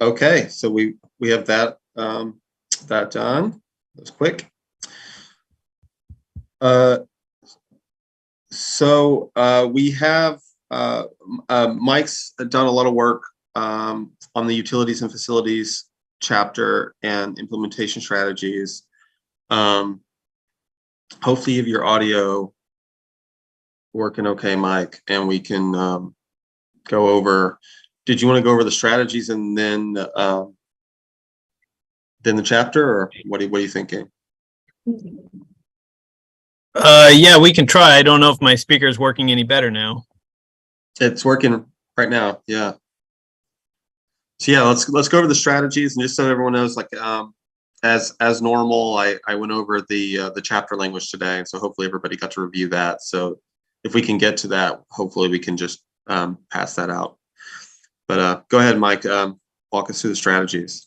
S1: Okay, so we have that that done. That was quick. So we have Mike's done a lot of work on the utilities and facilities chapter and implementation strategies. Hopefully you have your audio working okay, Mike, and we can go over. Did you want to go over the strategies and then the chapter, or what are you thinking?
S4: Yeah, we can try. I don't know if my speaker is working any better now.
S1: It's working right now. Yeah. So yeah, let's go over the strategies, and just so everyone knows, like as normal, I went over the chapter language today, and so hopefully everybody got to review that. So if we can get to that, hopefully we can just pass that out. But go ahead, Mike. Walk us through the strategies.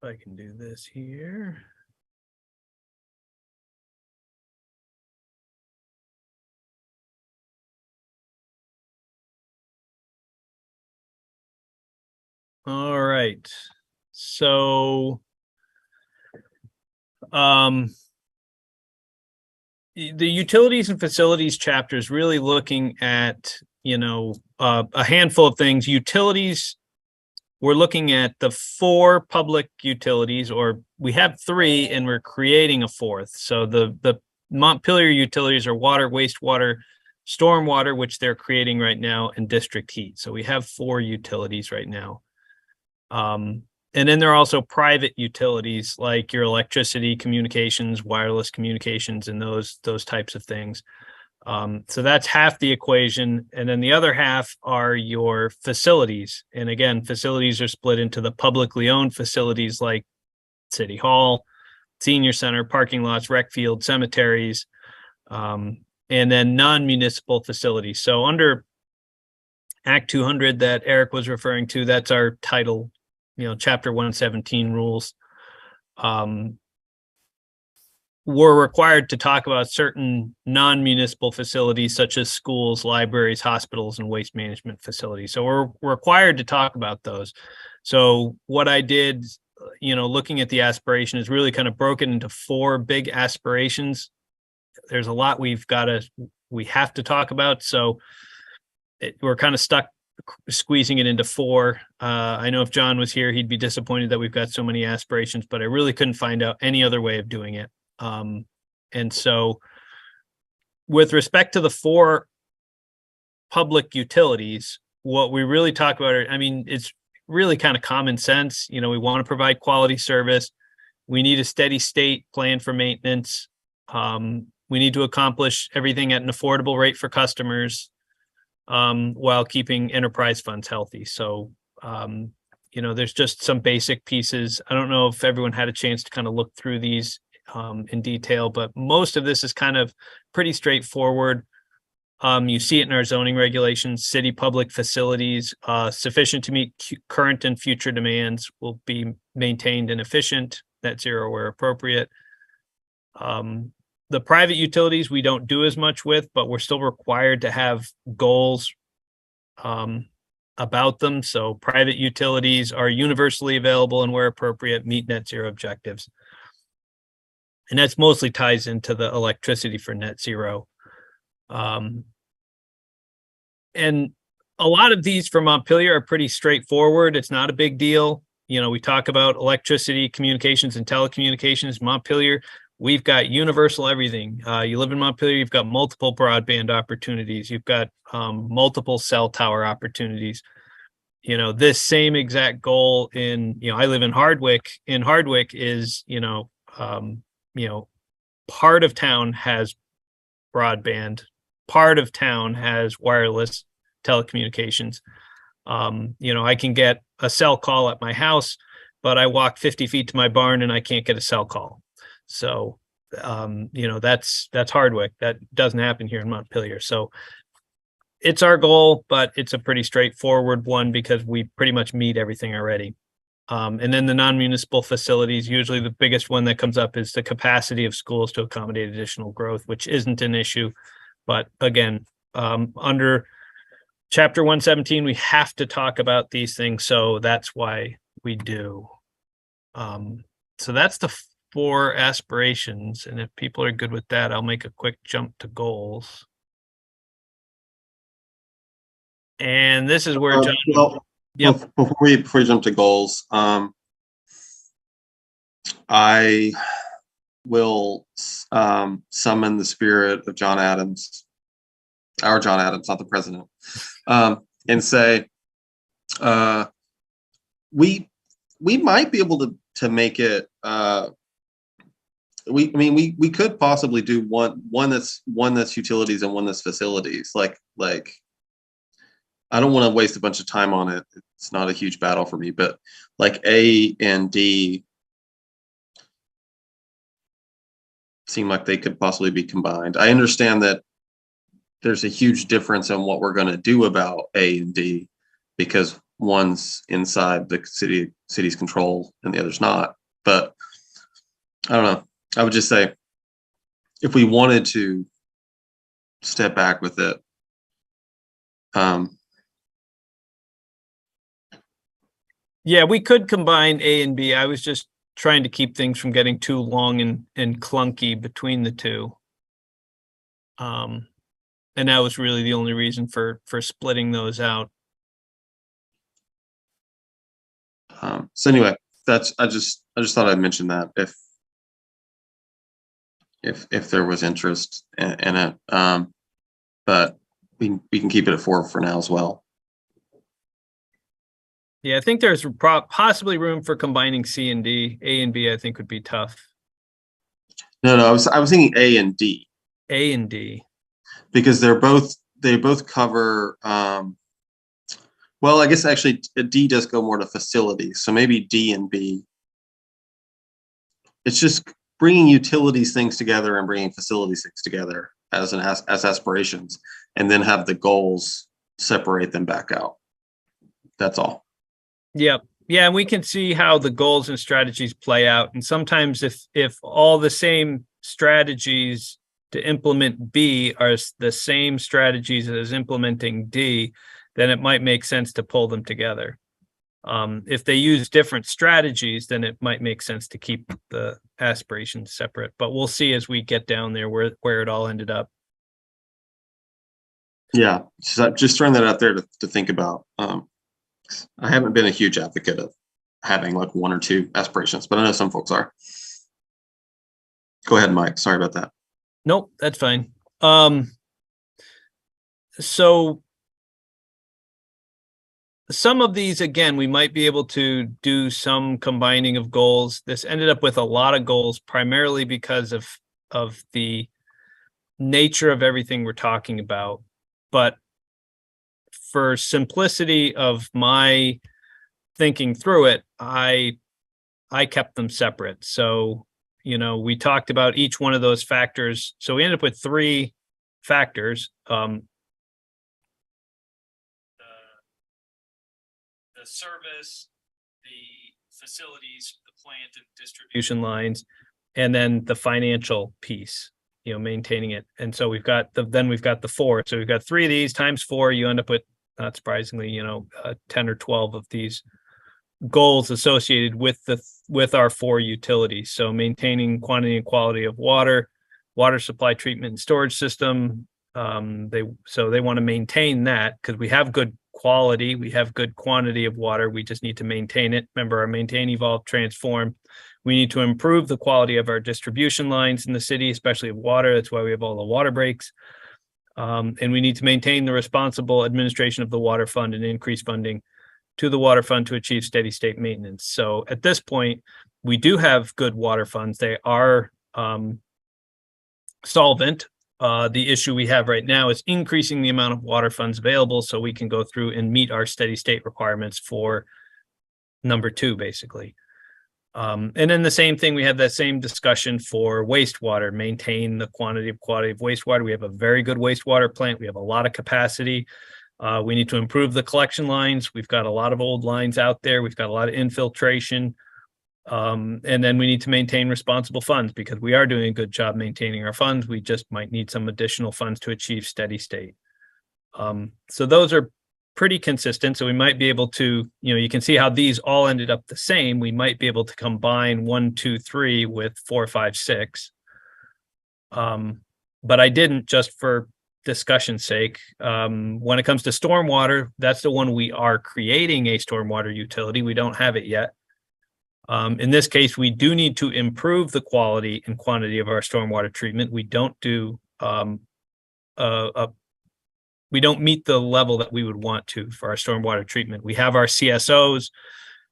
S4: If I can do this here. All right. So the utilities and facilities chapter is really looking at, a handful of things. Utilities, we're looking at the 4 public utilities, or we have 3 and we're creating a 4th. So the Montpelier utilities are water, wastewater, stormwater, which they're creating right now, and district heat. So we have 4 utilities right now. And then there are also private utilities like your electricity, communications, wireless communications, and those types of things. So that's half the equation. And then the other half are your facilities. And again, facilities are split into the publicly owned facilities like City Hall, Senior Center, parking lots, rec field, cemeteries, and then non-municipal facilities. So under Act 200 that Eric was referring to, that's our title, Chapter 117 rules. We're required to talk about certain non-municipal facilities such as schools, libraries, hospitals, and waste management facilities. So we're required to talk about those. So what I did, looking at the aspiration, is really kind of broken into 4 big aspirations. There's a lot we have to talk about. So we're kind of stuck squeezing it into 4. I know if John was here, he'd be disappointed that we've got so many aspirations, but I really couldn't find out any other way of doing it. And so with respect to the 4 public utilities, what we really talk about it's really kind of common sense. We want to provide quality service. We need a steady state plan for maintenance. We need to accomplish everything at an affordable rate for customers, while keeping enterprise funds healthy. So, there's just some basic pieces. I don't know if everyone had a chance to kind of look through these in detail, but most of this is kind of pretty straightforward. You see it in our zoning regulations. City public facilities sufficient to meet current and future demands will be maintained and efficient, net zero where appropriate. The private utilities we don't do as much with, but we're still required to have goals about them. So private utilities are universally available and where appropriate, meet net zero objectives. And that's mostly ties into the electricity for net zero. And a lot of these for Montpelier are pretty straightforward. It's not a big deal. You know, we talk about electricity, communications, and telecommunications. Montpelier, we've got universal everything. You live in Montpelier, you've got multiple broadband opportunities. You've got multiple cell tower opportunities. You know, this same exact goal in, I live in Hardwick. In Hardwick is, part of town has broadband, part of town has wireless telecommunications. I can get a cell call at my house, but I walk 50 feet to my barn and I can't get a cell call. So, that's Hardwick. That doesn't happen here in Montpelier. So it's our goal, but it's a pretty straightforward one because we pretty much meet everything already. And then the non-municipal facilities, usually the biggest one that comes up is the capacity of schools to accommodate additional growth, which isn't an issue. But again, under Chapter 117, we have to talk about these things. So that's why we do. So that's the 4 aspirations. And if people are good with that, I'll make a quick jump to goals. And this is where John.
S1: Yep. Before we jump to goals, I will summon the spirit of John Adams, our John Adams, not the president, and say we might be able to make it. We could possibly do one that's utilities and one that's facilities. Like I don't want to waste a bunch of time on it. It's not a huge battle for me, but like A and D seem like they could possibly be combined. I understand that there's a huge difference in what we're going to do about A and D because one's inside the city's control and the other's not. But I don't know. I would just say if we wanted to step back with it,
S4: yeah, we could combine A and B. I was just trying to keep things from getting too long and clunky between the two. And that was really the only reason for splitting those out.
S1: So anyway, I just thought I'd mention that if there was interest in it, but we can keep it at 4 for now as well.
S4: Yeah, I think there's possibly room for combining C and D. A and B, I think, would be tough.
S1: No, I was thinking A and D.
S4: A and D,
S1: because they both cover. Well, I guess actually D does go more to facilities, so maybe D and B. It's just bringing utilities things together and bringing facilities things together as aspirations, and then have the goals separate them back out. That's all.
S4: Yep. Yeah, and we can see how the goals and strategies play out. And sometimes if all the same strategies to implement B are the same strategies as implementing D, then it might make sense to pull them together. If they use different strategies, then it might make sense to keep the aspirations separate. But we'll see as we get down there where it all ended up.
S1: Yeah, just throwing that out there to think about. I haven't been a huge advocate of having like 1 or 2 aspirations, but I know some folks are. Go ahead, Mike. Sorry about that.
S4: Nope, that's fine. So some of these, again, we might be able to do some combining of goals. This ended up with a lot of goals, primarily because of the nature of everything we're talking about. But for simplicity of my thinking through it, I kept them separate. So, we talked about each one of those factors. So we ended up with 3 factors. The service, the facilities, the plant and distribution lines, and then the financial piece, maintaining it. And so we've got the 4. So we've got 3 of these times 4, you end up with not surprisingly, 10 or 12 of these goals associated with our 4 utilities. So maintaining quantity and quality of water, water supply treatment and storage system. They want to maintain that because we have good quality, we have good quantity of water. We just need to maintain it. Remember our maintain, evolve, transform. We need to improve the quality of our distribution lines in the city, especially of water. That's why we have all the water breaks. And we need to maintain the responsible administration of the water fund and increase funding to the water fund to achieve steady state maintenance. So at this point, we do have good water funds. They are solvent. The issue we have right now is increasing the amount of water funds available so we can go through and meet our steady state requirements for number 2, basically. And then the same thing, we have that same discussion for wastewater, maintain the quality of wastewater. We have a very good wastewater plant. We have a lot of capacity. We need to improve the collection lines. We've got a lot of old lines out there. We've got a lot of infiltration. And then we need to maintain responsible funds because we are doing a good job maintaining our funds. We just might need some additional funds to achieve steady state. So those are pretty consistent. So we might be able to, you can see how these all ended up the same. We might be able to combine 1, 2, 3 with 4, 5, 6. But I didn't, just for discussion's sake. When it comes to stormwater, that's the one we are creating a stormwater utility. We don't have it yet. In this case, we do need to improve the quality and quantity of our stormwater treatment. We don't we don't meet the level that we would want to for our stormwater treatment. We have our CSOs,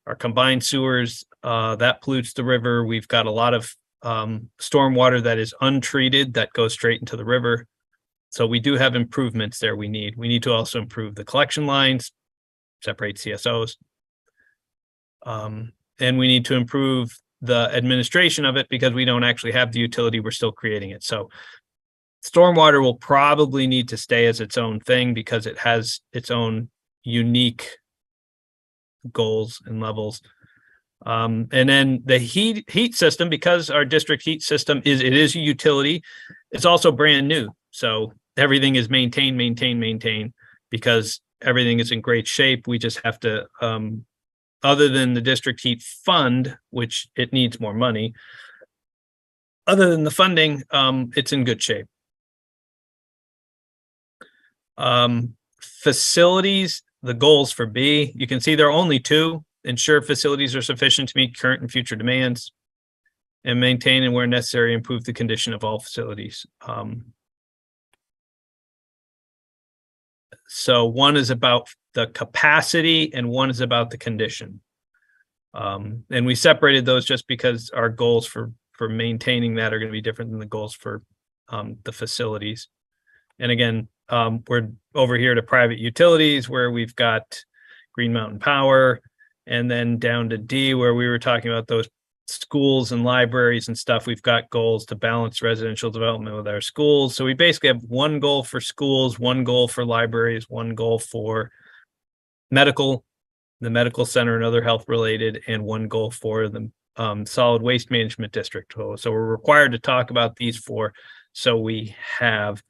S4: our combined sewers, that pollutes the river. We've got a lot of stormwater that is untreated that goes straight into the river. So we do have improvements there we need. We need to also improve the collection lines, separate CSOs. And we need to improve the administration of it because we don't actually have the utility. We're still creating it. So stormwater will probably need to stay as its own thing because it has its own unique goals and levels. And then the heat system, because our district heat system is a utility, it's also brand new. So everything is maintained because everything is in great shape. We just have to, other than the district heat fund, which it needs more money, other than the funding, it's in good shape. Facilities, the goals for B, you can see there are only 2. Ensure facilities are sufficient to meet current and future demands, and maintain and where necessary, improve the condition of all facilities. So one is about the capacity and one is about the condition. And we separated those just because our goals for maintaining that are going to be different than the goals for the facilities. And again, we're over here to private utilities where we've got Green Mountain Power, and then down to D where we were talking about those schools and libraries and stuff. We've got goals to balance residential development with our schools. So we basically have one goal for schools, one goal for libraries, one goal for medical, the medical center and other health related, and one goal for the solid waste management district. So we're required to talk about these 4. So we have,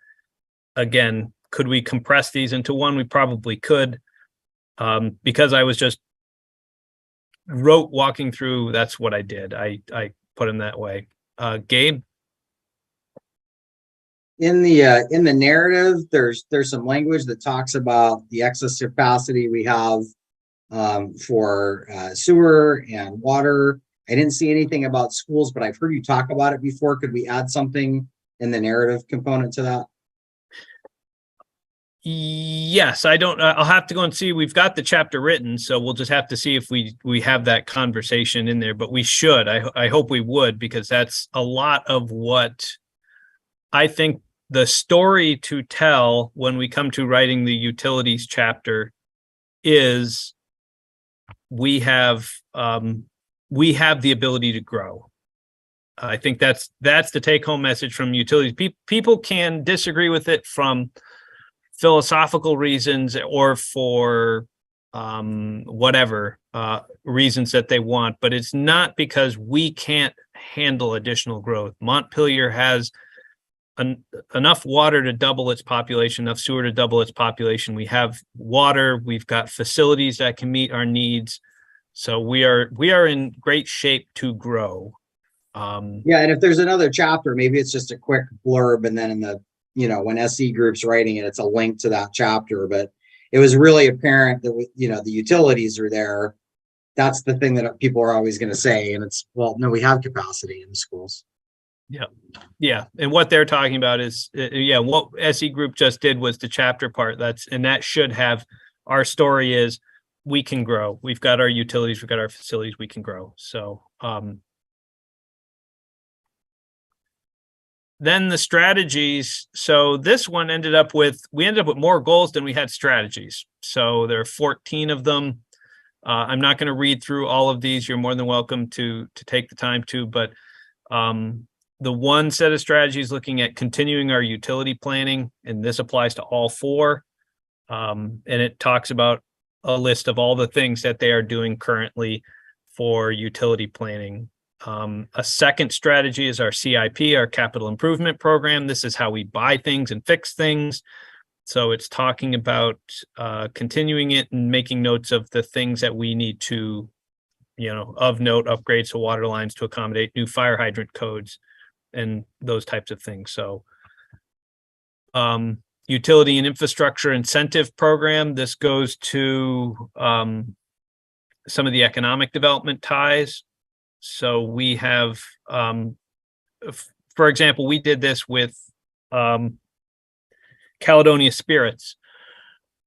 S4: again, could we compress these into one? We probably could. Because I was just walking through, that's what I did. I put them that way. Gabe?
S2: In the narrative, there's some language that talks about the excess capacity we have for sewer and water. I didn't see anything about schools, but I've heard you talk about it before. Could we add something in the narrative component to that?
S4: Yes, I'll have to go and see. We've got the chapter written, so we'll just have to see if we have that conversation in there, but we should. I hope we would, because that's a lot of what I think the story to tell when we come to writing the utilities chapter is we have the ability to grow. I think that's the take-home message from utilities. People can disagree with it from philosophical reasons or for whatever reasons that they want, but it's not because we can't handle additional growth. Montpelier has enough water to double its population, enough sewer to double its population. We have water, we've got facilities that can meet our needs. So we are in great shape to grow.
S2: Yeah, and if there's another chapter, maybe it's just a quick blurb, and then in the, when SE Group's writing it, it's a link to that chapter. But it was really apparent that, the utilities are there. That's the thing that people are always going to say. And it's, well, no, we have capacity in the schools.
S4: Yeah. And what they're talking about is, what SE Group just did was the chapter part. That should have, our story is we can grow. We've got our utilities, we've got our facilities, we can grow. So, then the strategies. So this one we ended up with more goals than we had strategies. So there are 14 of them. I'm not going to read through all of these. You're more than welcome to take the time to, but the one set of strategies looking at continuing our utility planning, and this applies to all four. And it talks about a list of all the things that they are doing currently for utility planning. A second strategy is our CIP, our capital improvement program. This is how we buy things and fix things. So it's talking about continuing it and making notes of the things that we need to, of note, upgrades to water lines to accommodate new fire hydrant codes and those types of things. So utility and infrastructure incentive program. This goes to some of the economic development ties. So we have, for example, we did this with Caledonia Spirits,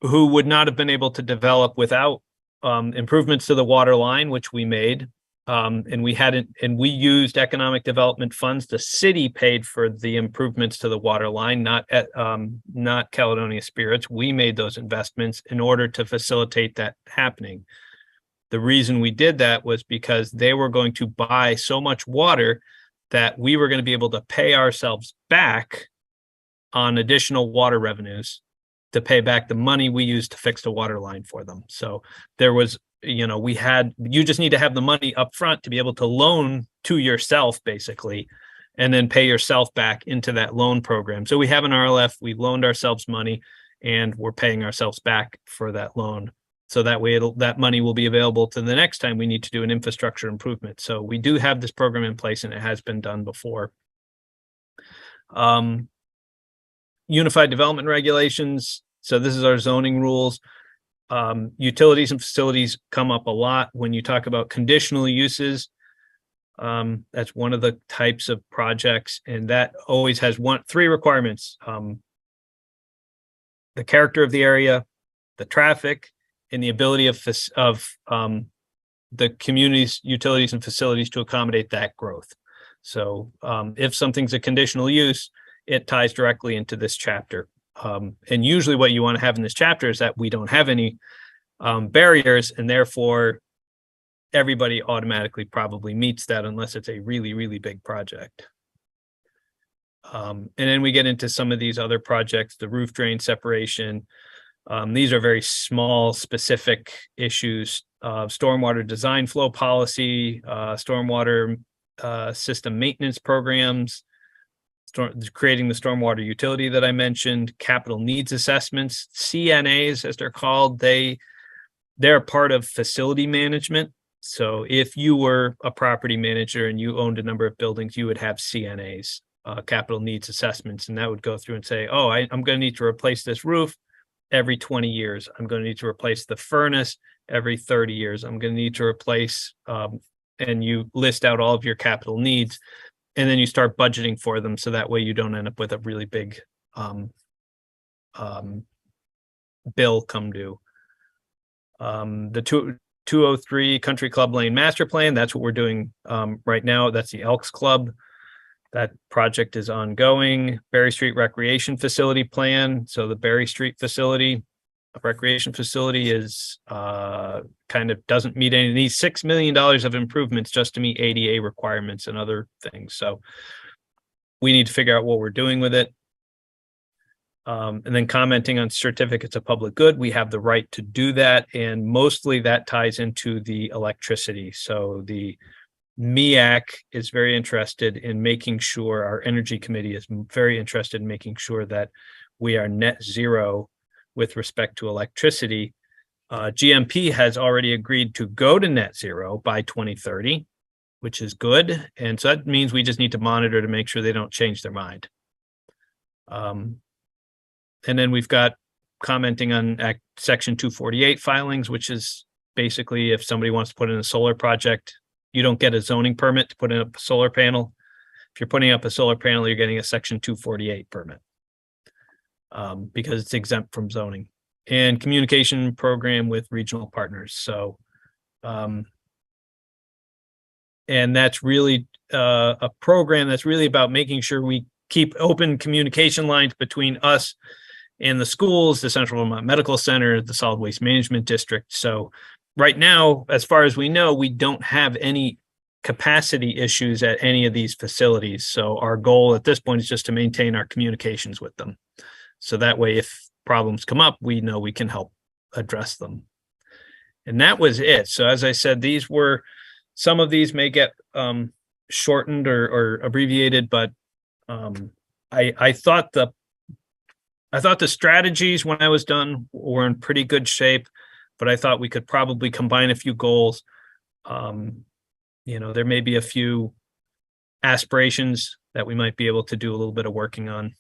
S4: who would not have been able to develop without improvements to the water line, which we made. And we used economic development funds. The city paid for the improvements to the water line, not Caledonia Spirits. We made those investments in order to facilitate that happening. The reason we did that was because they were going to buy so much water that we were going to be able to pay ourselves back on additional water revenues to pay back the money we used to fix the water line for them. So there was, you just need to have the money up front to be able to loan to yourself, basically, and then pay yourself back into that loan program. So we have an RLF, we loaned ourselves money, and we're paying ourselves back for that loan. So that way that money will be available to the next time we need to do an infrastructure improvement. So we do have this program in place, and it has been done before. Unified development regulations. So this is our zoning rules. Utilities and facilities come up a lot when you talk about conditional uses. That's one of the types of projects, and that always has three requirements: the character of the area, the traffic, and the ability of the community's utilities and facilities to accommodate that growth. So if something's a conditional use, it ties directly into this chapter. And usually what you want to have in this chapter is that we don't have any barriers, and therefore everybody automatically probably meets that unless it's a really, really big project. And then we get into some of these other projects, the roof drain separation. These are very small, specific issues of stormwater design flow policy, stormwater system maintenance programs, creating the stormwater utility that I mentioned, capital needs assessments, CNAs, as they're called. They're part of facility management. So if you were a property manager and you owned a number of buildings, you would have CNAs, capital needs assessments, and that would go through and say, oh, I'm going to need to replace this roof every 20 years. I'm going to need to replace the furnace every 30 years. I'm going to need to replace, and you list out all of your capital needs, and then you start budgeting for them. So that way you don't end up with a really big bill come due. The 203 Country Club Lane Master Plan, that's what we're doing right now. That's the Elks Club. That project is ongoing. Berry Street Recreation Facility Plan. So the Berry Street facility, recreation facility, is kind of doesn't meet any, needs $6 million of improvements just to meet ADA requirements and other things. So we need to figure out what we're doing with it. And then commenting on certificates of public good, we have the right to do that. And mostly that ties into the electricity. So the MEAC is very interested in making sure, our energy committee is very interested in making sure that we are net zero with respect to electricity. GMP has already agreed to go to net zero by 2030, which is good. And so that means we just need to monitor to make sure they don't change their mind. And then we've got commenting on Section 248 filings, which is basically if somebody wants to put in a solar project, you don't get a zoning permit to put in a solar panel. If you're putting up a solar panel, you're getting a Section 248 permit because it's exempt from zoning. And communication program with regional partners. So, and that's really a program that's really about making sure we keep open communication lines between us and the schools, the Central Vermont Medical Center, the Solid Waste Management District. So right now, as far as we know, we don't have any capacity issues at any of these facilities. So our goal at this point is just to maintain our communications with them. So that way, if problems come up, we know we can help address them. And that was it. So as I said, some of these may get shortened or abbreviated, but I thought the strategies when I was done were in pretty good shape, but I thought we could probably combine a few goals. There may be a few aspirations that we might be able to do a little bit of working on.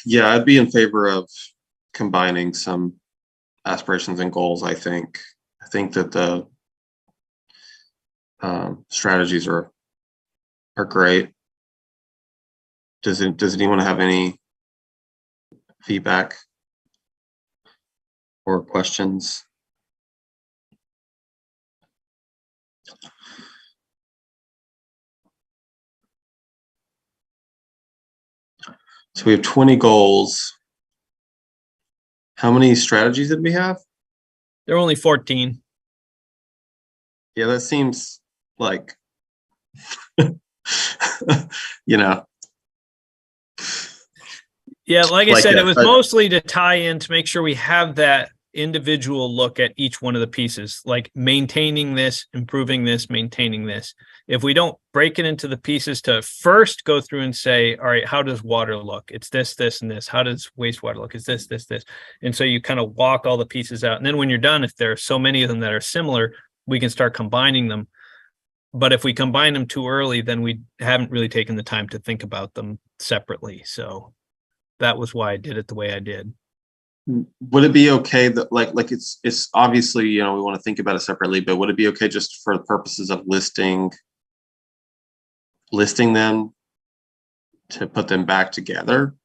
S1: Yeah, I'd be in favor of combining some aspirations and goals. I think that the strategies are great. Does anyone have any feedback or questions? So we have 20 goals. How many strategies did we have?
S4: There are only 14.
S1: Yeah, that seems like,
S4: Yeah, like I
S1: Like
S4: said,
S1: that,
S4: it was
S1: but-
S4: mostly to tie in to make sure we have that individual look at each one of the pieces, like maintaining this, improving this, maintaining this. If we don't break it into the pieces to first go through and say, all right, how does water look? It's this, this, and this. How does wastewater look? It's this, this, this. And so you kind of walk all the pieces out. And then when you're done, if there are so many of them that are similar, we can start combining them. But if we combine them too early, then we haven't really taken the time to think about them separately. So that was why I did it the way I did.
S1: Would it be okay that like it's obviously, we want to think about it separately, but would it be okay just for the purposes of listing them to put them back together?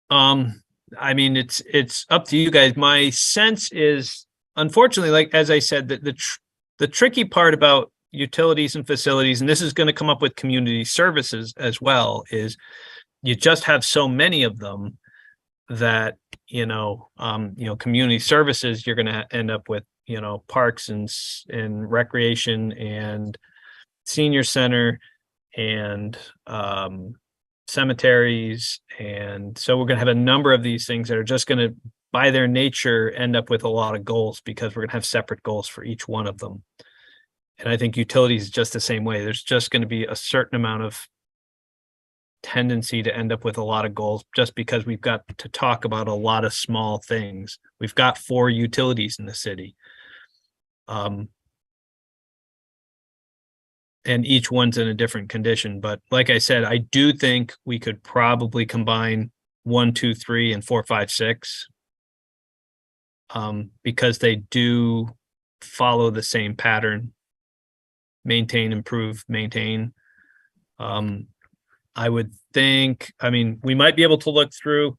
S4: I mean, it's up to you guys. My sense is, unfortunately, like as I said, that the tricky part about utilities and facilities, and this is going to come up with community services as well, is you just have so many of them that community services, you're going to end up with parks and recreation and senior center and cemeteries, and so we're going to have a number of these things that are just going to, by their nature, end up with a lot of goals because we're going to have separate goals for each one of them. And I think utilities is just the same way. There's just going to be a certain amount of tendency to end up with a lot of goals just because we've got to talk about a lot of small things. We've got 4 utilities in the city. And each one's in a different condition. But like I said, I do think we could probably combine 1, 2, 3, and 4, 5, 6. Because they do follow the same pattern. Maintain, improve, maintain. I would think, we might be able to look through,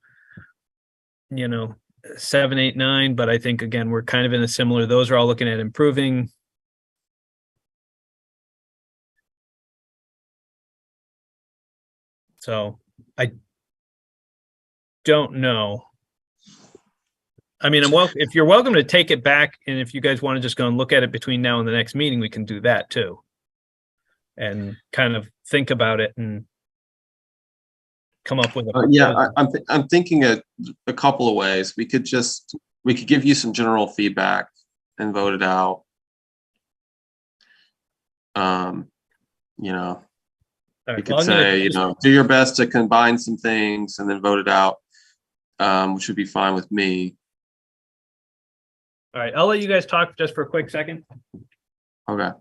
S4: 7, 8, 9, but I think again, we're kind of in a similar, those are all looking at improving. So I don't know. If you're welcome to take it back, and if you guys want to just go and look at it between now and the next meeting, we can do that too. And kind of think about it and come up with a
S1: Yeah,
S4: proposal.
S1: I'm thinking a couple of ways. We could give you some general feedback and vote it out. You know,
S4: All
S1: we
S4: right, well,
S1: could
S4: I'm gonna
S1: say, you know, do your best to combine some things and then vote it out, which would be fine with me.
S4: All right, I'll let you guys talk just for a quick second.
S1: Okay.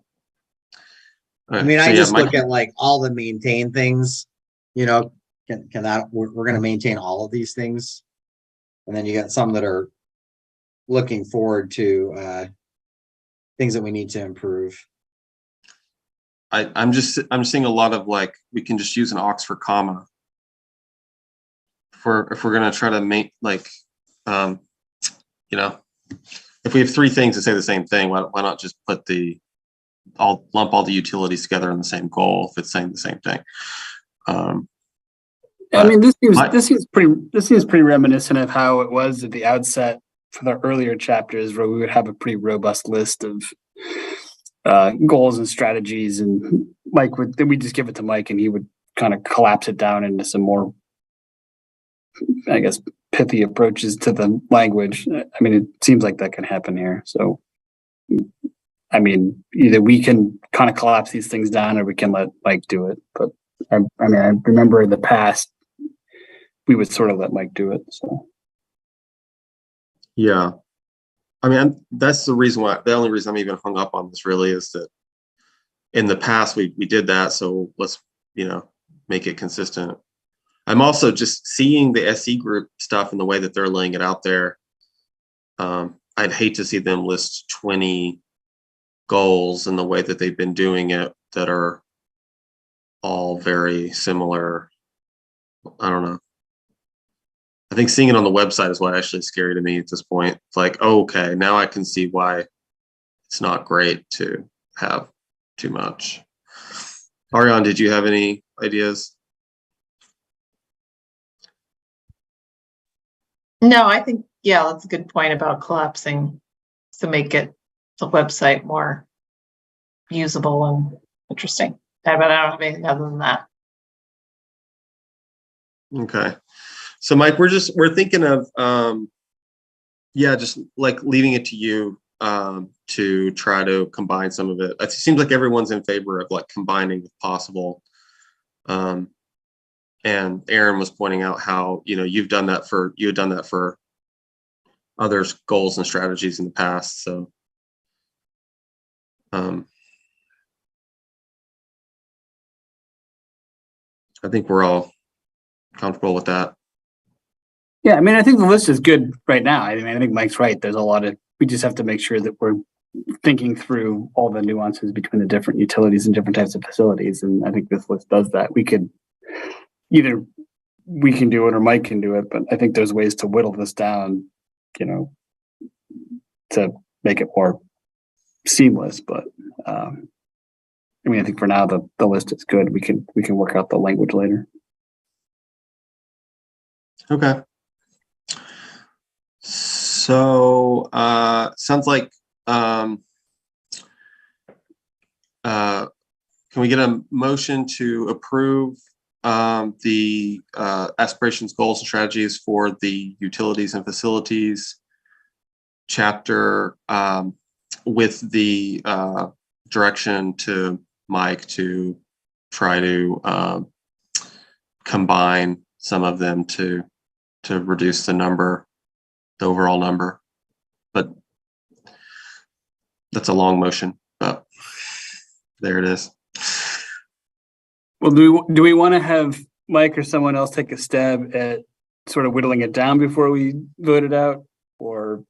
S2: I mean,
S1: So,
S2: I
S1: yeah,
S2: just
S1: Mike,
S2: look at like all the maintain things, you know, can that, we're gonna maintain all of these things. And then you got some that are looking forward to things that we need to improve.
S1: I'm seeing a lot of like, we can just use an Oxford comma. If we're gonna try to make like, you know, if we have three things that say the same thing, why not just put lump all the utilities together in the same goal if it's saying the same thing.
S11: I mean, this seems pretty reminiscent of how it was at the outset for the earlier chapters, where we would have a pretty robust list of goals and strategies, and we just give it to Mike and he would kind of collapse it down into some more, I guess, pithy approaches to the language. I mean, it seems like that can happen here. So, I mean, either we can kind of collapse these things down or we can let Mike do it. But I mean, I remember in the past, we would sort of let Mike do it. So,
S1: yeah, I mean, that's the only reason I'm even hung up on this really is that in the past we did that. So let's, you know, make it consistent. I'm also just seeing the SE group stuff and the way that they're laying it out there. I'd hate to see them list 20 goals in the way that they've been doing it that are all very similar. I don't know. I think seeing it on the website is what actually scary to me at this point. It's like, oh, okay, now I can see why it's not great to have too much. Ariane, did you have any ideas?
S3: No, I think, yeah, that's a good point about collapsing to make the website more usable and interesting. But I don't have anything other than that.
S1: Okay. So Mike, we're thinking of, yeah, just like leaving it to you to try to combine some of it. It seems like everyone's in favor of like combining if possible. And Aaron was pointing out how, you know, you had done that for others' goals and strategies in the past. So, I think we're all comfortable with that.
S11: yeah, I mean, I think the list is good right now. I mean, I think Mike's right. There's a lot of, we just have to make sure that we're thinking through all the nuances between the different utilities and different types of facilities. And I think this list does that. Either we can do it or Mike can do it, but I think there's ways to whittle this down, you know, to make it more seamless. But I mean, I think for now the list is good. We can work out the language later.
S1: Okay. So sounds like can we get a motion to approve the aspirations, goals, and strategies for the utilities and facilities chapter with the direction to Mike to try to combine some of them to reduce the overall number. But that's a long motion, but there it is.
S11: Well, do we want to have Mike or someone else take a stab at sort of whittling it down before we vote it out, or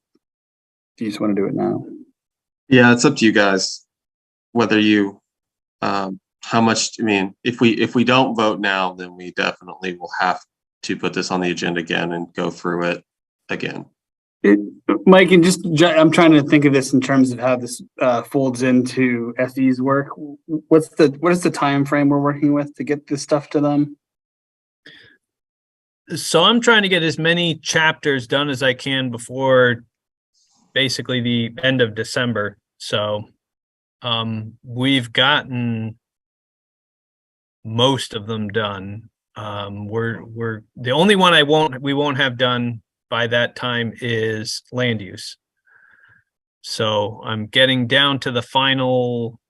S11: do you just want to do it now?
S1: Yeah, it's up to you guys. Whether you, how much? I mean, if we don't vote now, then we definitely will have to put this on the agenda again and go through it again.
S11: Mike, and I'm trying to think of this in terms of how this folds into SE's work. What is the time frame we're working with to get this stuff to them?
S4: So I'm trying to get as many chapters done as I can before basically the end of December. So we've gotten most of them done. We're the only one we won't have done by that time is land use. So I'm getting down to the final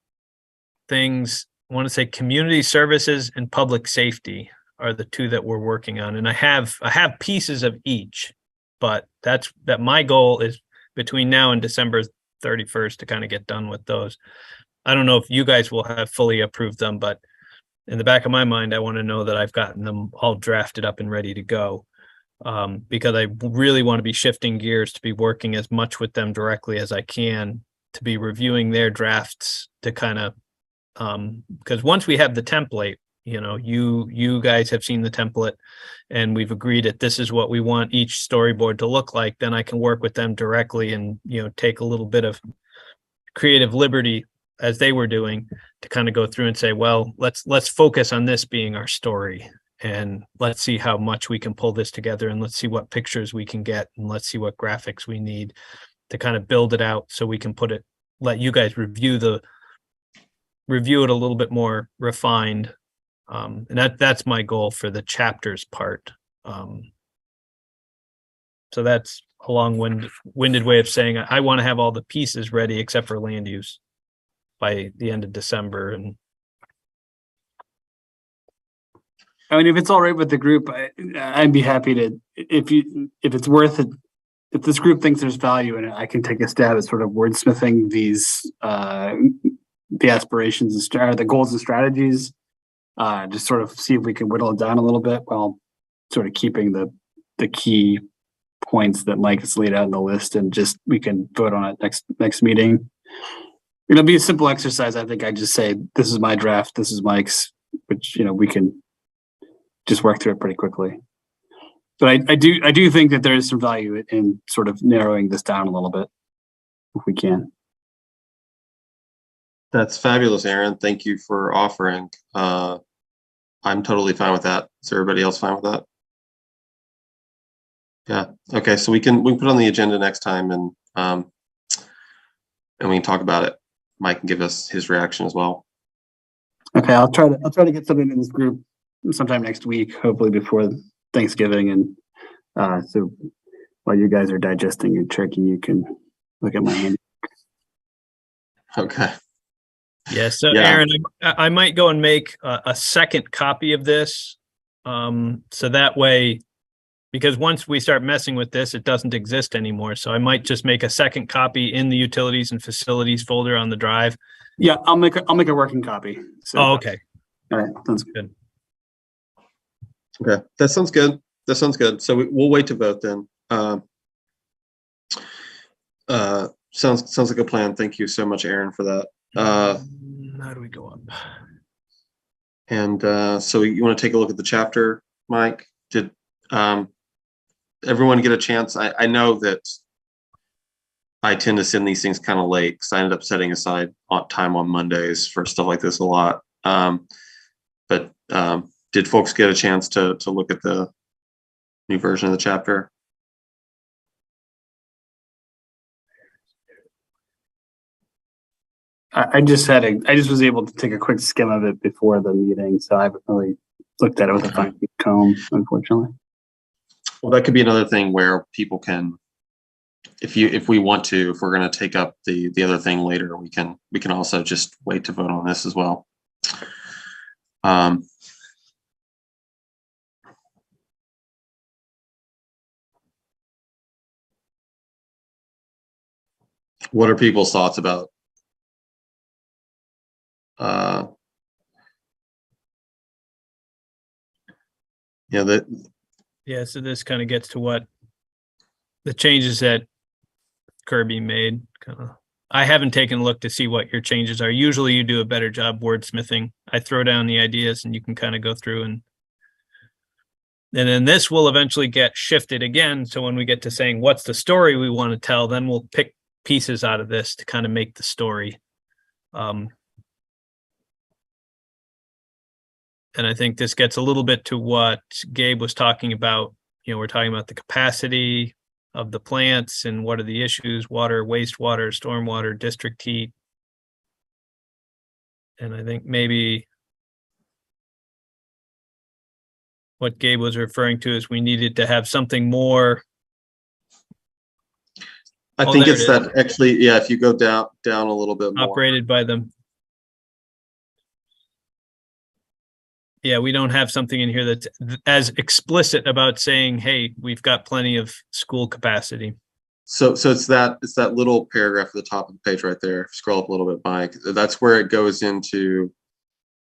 S4: things. I want to say community services and public safety are the two that we're working on. And I have pieces of each, but that my goal is between now and December 31st to kind of get done with those. I don't know if you guys will have fully approved them, but in the back of my mind, I want to know that I've gotten them all drafted up and ready to go. Because I really want to be shifting gears to be working as much with them directly as I can, to be reviewing their drafts to kind of, because once we have the template, you know, you guys have seen the template and we've agreed that this is what we want each storyboard to look like, then I can work with them directly and, you know, take a little bit of creative liberty as they were doing to kind of go through and say, well, let's focus on this being our story. And let's see how much we can pull this together, and let's see what pictures we can get, and let's see what graphics we need to kind of build it out so we can let you guys review it a little bit more refined. And that's my goal for the chapters part. So that's a long-winded way of saying I want to have all the pieces ready except for land use by the end of December. And
S11: I mean, if it's all right with the group, I'd be happy to, if it's worth it, if this group thinks there's value in it, I can take a stab at sort of wordsmithing these, the aspirations and the goals and strategies, just sort of see if we can whittle it down a little bit while sort of keeping the key points that Mike has laid out in the list, and just we can vote on it next meeting. It'll be a simple exercise. I think I just say, this is my draft, this is Mike's, which, you know, we can just work through it pretty quickly. But I do think that there is some value in sort of narrowing this down a little bit, if we can.
S1: That's fabulous, Aaron. Thank you for offering. I'm totally fine with that. Is everybody else fine with that? Yeah. Okay. So we can put it on the agenda next time, and we can talk about it. Mike can give us his reaction as well.
S11: Okay, I'll try to get something in this group sometime next week, hopefully before Thanksgiving, and so while you guys are digesting your turkey, you can look at my hand.
S1: Okay.
S4: Yeah. So Aaron, I might go and make a second copy of this, so that way, because once we start messing with this, it doesn't exist anymore. So I might just make a second copy in the utilities and facilities folder on the drive.
S11: Yeah, I'll make a working copy. So.
S4: Oh, okay.
S11: All right, sounds good.
S1: Okay, that sounds good. That sounds good. So we'll wait to vote then. Sounds like a plan. Thank you so much, Aaron, for that.
S4: How do we go up?
S1: And so you want to take a look at the chapter, Mike? Did everyone get a chance? I know that I tend to send these things kind of late because I ended up setting aside time on Mondays for stuff like this a lot. But did folks get a chance to look at the new version of the chapter?
S11: I just was able to take a quick skim of it before the meeting, so I haven't really looked at it with a fine-tooth comb, unfortunately.
S1: Well, that could be another thing where people can, if we want to, if we're going to take up the other thing later, we can also just wait to vote on this as well. What are people's thoughts about
S4: Yeah, so this kind of gets to what the changes that Kirby made. I haven't taken a look to see what your changes are. Usually you do a better job wordsmithing. I throw down the ideas and you can kind of go through, and then this will eventually get shifted again. So when we get to saying what's the story we want to tell, then we'll pick pieces out of this to kind of make the story. And I think this gets a little bit to what Gabe was talking about. You know, we're talking about the capacity of the plants and what are the issues: water, wastewater, stormwater, district heat. And I think maybe what Gabe was referring to is we needed to have something more.
S1: I
S4: Oh,
S1: think
S4: there
S1: it's
S4: it
S1: that actually, yeah, if you go down a little bit more.
S4: Operated by them. Yeah, we don't have something in here that's as explicit about saying, hey, we've got plenty of school capacity.
S1: So it's that little paragraph at the top of the page right there. Scroll up a little bit, Mike. That's where it goes into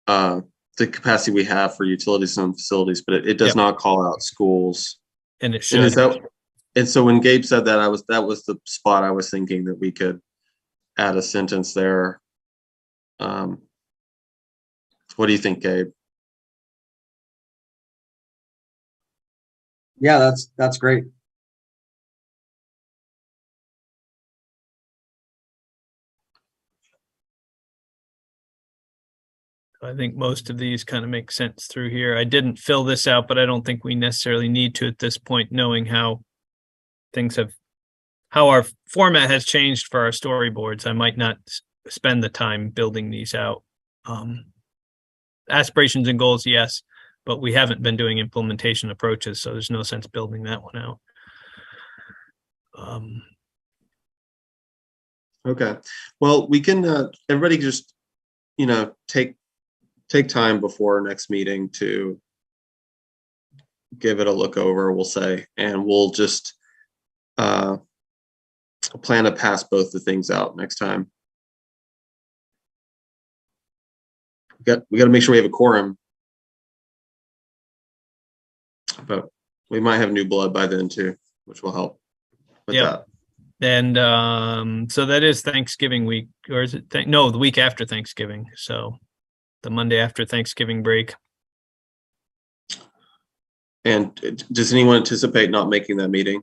S1: the capacity we have for utilities and facilities, but it does
S4: Yep.
S1: not call out schools.
S4: And it
S1: And
S4: should.
S1: so when Gabe said that, that was the spot I was thinking that we could add a sentence there. What do you think, Gabe?
S2: Yeah, that's great.
S4: I think most of these kind of make sense through here. I didn't fill this out, but I don't think we necessarily need to at this point, knowing how how our format has changed for our storyboards. I might not spend the time building these out. Aspirations and goals, yes, but we haven't been doing implementation approaches, so there's no sense building that one out.
S1: Okay. Well, we can, everybody just, take time before our next meeting to give it a look over, we'll say, and we'll just plan to pass both the things out next time. We got to make sure we have a quorum, but we might have new blood by then too, which will help with that.
S4: And so that is Thanksgiving week, or is it? No, the week after Thanksgiving. So the Monday after Thanksgiving break.
S1: And does anyone anticipate not making that meeting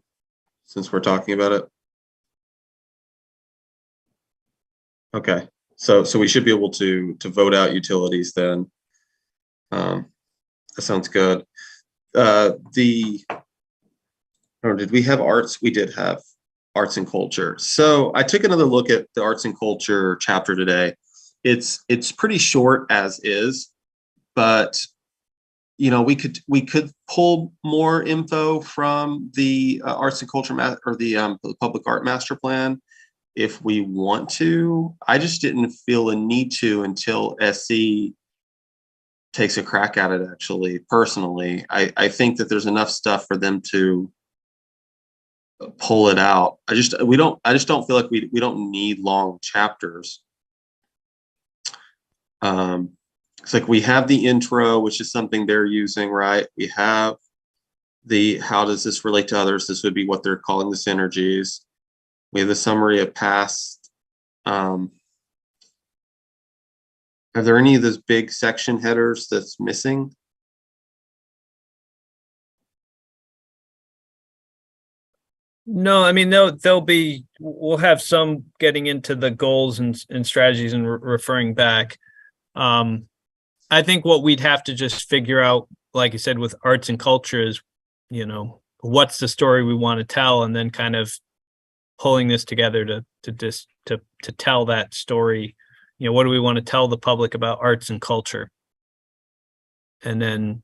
S1: since we're talking about it? Okay, so we should be able to vote out utilities then. That sounds good. Or did we have arts? We did have arts and culture. So I took another look at the arts and culture chapter today. It's pretty short as is, but we could pull more info from the arts and culture or the public art master plan if we want to. I just didn't feel a need to until SC takes a crack at it. Actually, personally, I think that there's enough stuff for them to pull it out. I just don't feel like we don't need long chapters. It's like we have the intro, which is something they're using, right? We have the how does this relate to others? This would be what they're calling the synergies. We have the summary of past. Are there any of those big section headers that's missing?
S4: No, I mean, we'll have some getting into the goals and strategies and referring back. I think what we'd have to just figure out, like I said, with arts and culture is, what's the story we want to tell, and then kind of pulling this together to tell that story. What do we want to tell the public about arts and culture? And then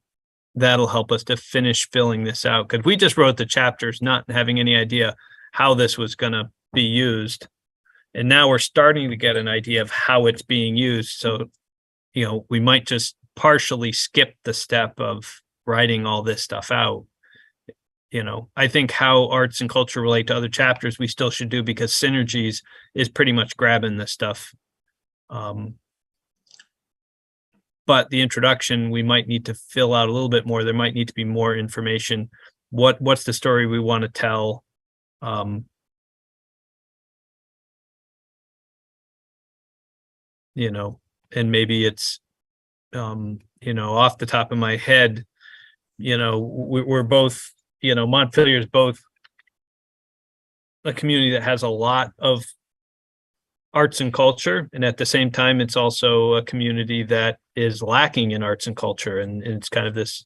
S4: that'll help us to finish filling this out, because we just wrote the chapters not having any idea how this was going to be used, and now we're starting to get an idea of how it's being used. So we might just partially skip the step of writing all this stuff out. I think how arts and culture relate to other chapters we still should do, because synergies is pretty much grabbing this stuff. But the introduction, we might need to fill out a little bit more. There might need to be more information. What's the story we want to tell? And maybe it's, off the top of my head, we're both, Montpelier is both a community that has a lot of arts and culture, and at the same time, it's also a community that is lacking in arts and culture, and it's kind of this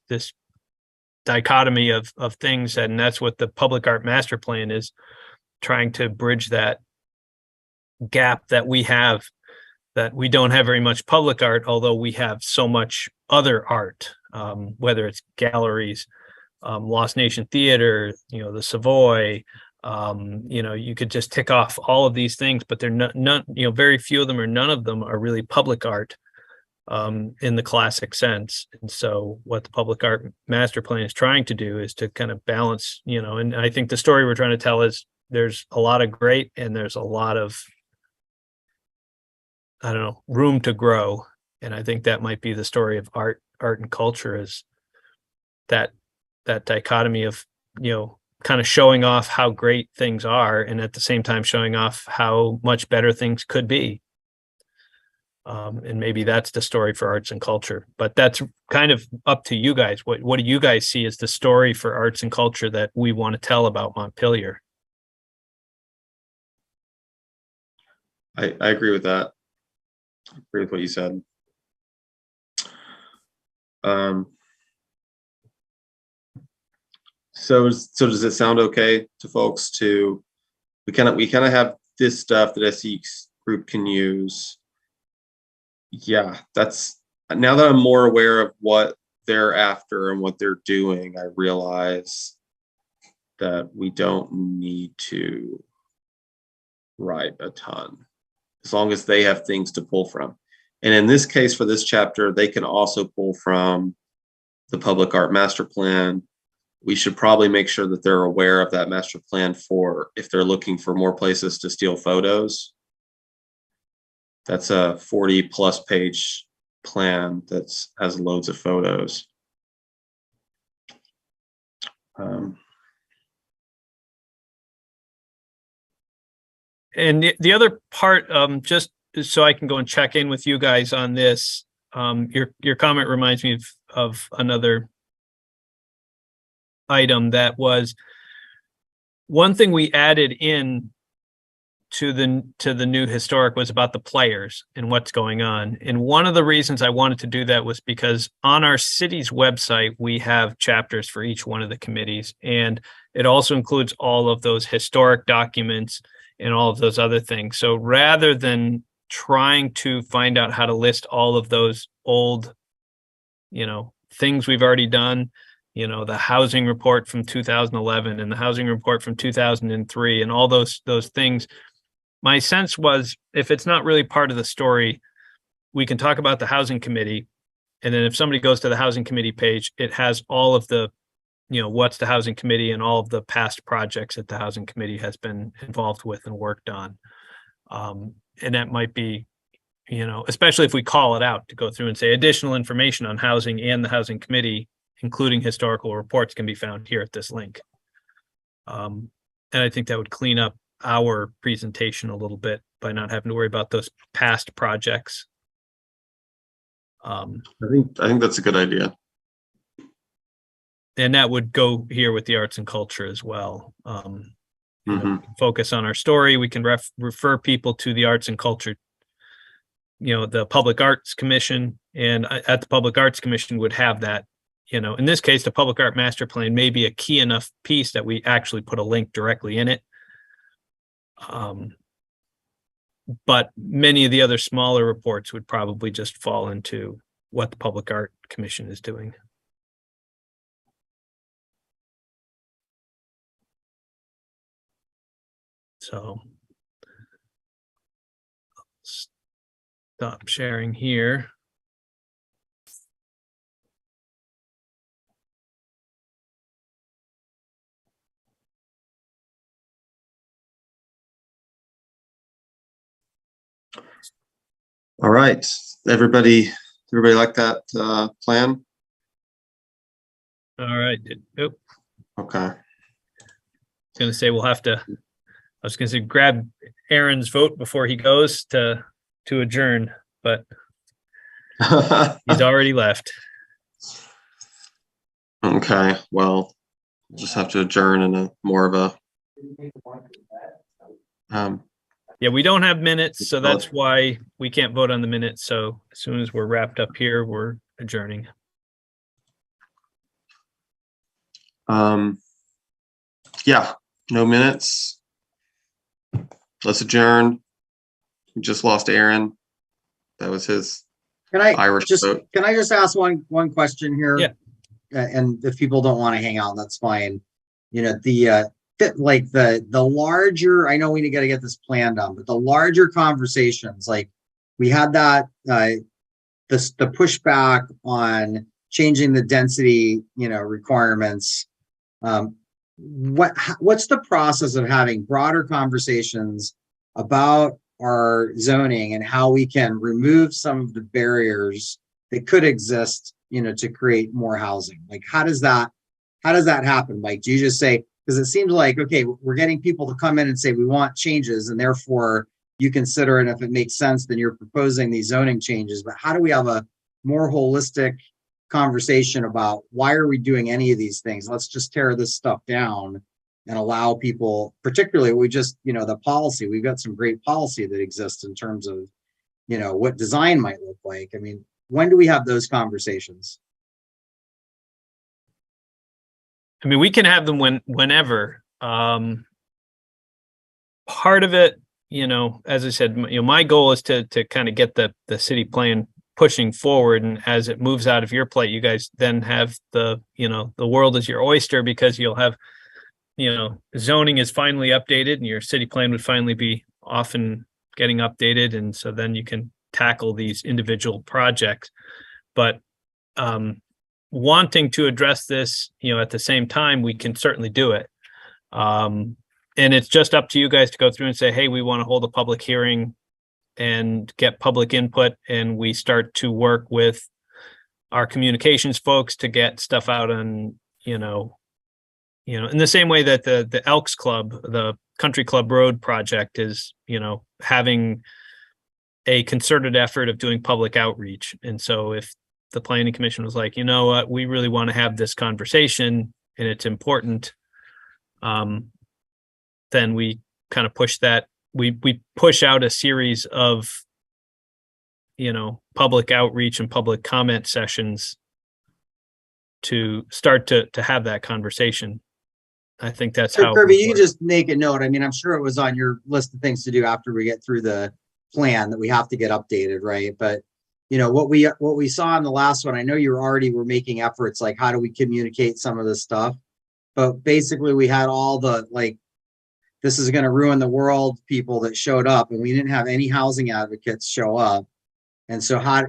S4: dichotomy of things, and that's what the public art master plan is trying to bridge, that gap that we have, that we don't have very much public art, although we have so much other art. whether it's galleries, Lost Nation Theater, the Savoy. You could just tick off all of these things, but they're none, very few of them or none of them are really public art in the classic sense. And so what the public art master plan is trying to do is to kind of balance, and I think the story we're trying to tell is there's a lot of great and there's a lot of, I don't know, room to grow. And I think that might be the story of art and culture, is that dichotomy of, kind of showing off how great things are and at the same time showing off how much better things could be. And maybe that's the story for arts and culture, but that's kind of up to you guys. What do you guys see as the story for arts and culture that we want to tell about Montpelier?
S1: I agree with that. I agree with what you said. So does it sound okay to folks to, we kind of have this stuff that SE group can use. Yeah, that's, now that I'm more aware of what they're after and what they're doing, I realize that we don't need to write a ton, as long as they have things to pull from. And in this case, for this chapter, they can also pull from the public art master plan. We should probably make sure that they're aware of that master plan for if they're looking for more places to steal photos. That's a 40+ page plan that has loads of photos.
S4: And the other part, just so I can go and check in with you guys on this, your comment reminds me of another item that was one thing we added in to the new historic was about the players and what's going on. And one of the reasons I wanted to do that was because on our city's website, we have chapters for each one of the committees. And it also includes all of those historic documents and all of those other things. So rather than trying to find out how to list all of those old, things we've already done, the housing report from 2011 and the housing report from 2003 and all those things, my sense was if it's not really part of the story, we can talk about the housing committee. And then if somebody goes to the housing committee page, it has all of the, what's the housing committee and all of the past projects that the housing committee has been involved with and worked on. And that might be, especially if we call it out to go through and say additional information on housing and the housing committee, including historical reports, can be found here at this link. And I think that would clean up our presentation a little bit by not having to worry about those past projects.
S1: I think that's a good idea.
S4: And that would go here with the arts and culture as well. Focus on our story. We can refer people to the arts and culture, the Public Arts Commission, and at the Public Arts Commission would have that. In this case, the Public Art Master Plan may be a key enough piece that we actually put a link directly in it. But many of the other smaller reports would probably just fall into what the Public Art Commission is doing. So stop sharing here.
S1: All right, everybody like that plan?
S4: All right. Oh,
S1: okay.
S4: I was going to say I was going to say grab Aaron's vote before he goes to adjourn, but he's already left.
S1: Okay, well, we'll just have to adjourn in a more of a
S4: yeah, we don't have minutes, so that's why we can't vote on the minutes. So as soon as we're wrapped up here, we're adjourning.
S1: Yeah, no minutes. Let's adjourn. We just lost Aaron. That was his Irish vote.
S2: Can I just ask one question here?
S4: Yeah.
S2: And if people don't want to hang out, that's fine. You know, the larger, I know we got to get this plan done, but the larger conversations, like we had that, the pushback on changing the density, requirements. What's the process of having broader conversations about our zoning and how we can remove some of the barriers that could exist, to create more housing? Like, how does that happen? Like, do you just say, because it seems like, okay, we're getting people to come in and say, we want changes, and therefore you consider it. If it makes sense, then you're proposing these zoning changes. But how do we have a more holistic conversation about why are we doing any of these things? Let's just tear this stuff down and allow people, particularly the policy, we've got some great policy that exists in terms of, what design might look like. I mean, when do we have those conversations?
S4: I mean, we can have them whenever. Part of it, as I said, my goal is to kind of get the city plan pushing forward, and as it moves out of your plate, you guys then have the world is your oyster, because you'll have, zoning is finally updated and your city plan would finally be often getting updated, and so then you can tackle these individual projects. But wanting to address this, at the same time, we can certainly do it. And it's just up to you guys to go through and say, hey, we want to hold a public hearing and get public input, and we start to work with our communications folks to get stuff out on, in the same way that the Elks Club, the Country Club Road project is, having a concerted effort of doing public outreach. And so if the planning commission was like, what, we really want to have this conversation and it's important, then we kind of push that. We push out a series of, public outreach and public comment sessions to start to have that conversation. I think that's how.
S2: Kirby, you can just make a note. I mean, I'm sure it was on your list of things to do after we get through the plan that we have to get updated, right? But what we saw in the last one, I know you were making efforts, like how do we communicate some of this stuff? But basically we had all the this is going to ruin the world people that showed up, and we didn't have any housing advocates show up. And so how,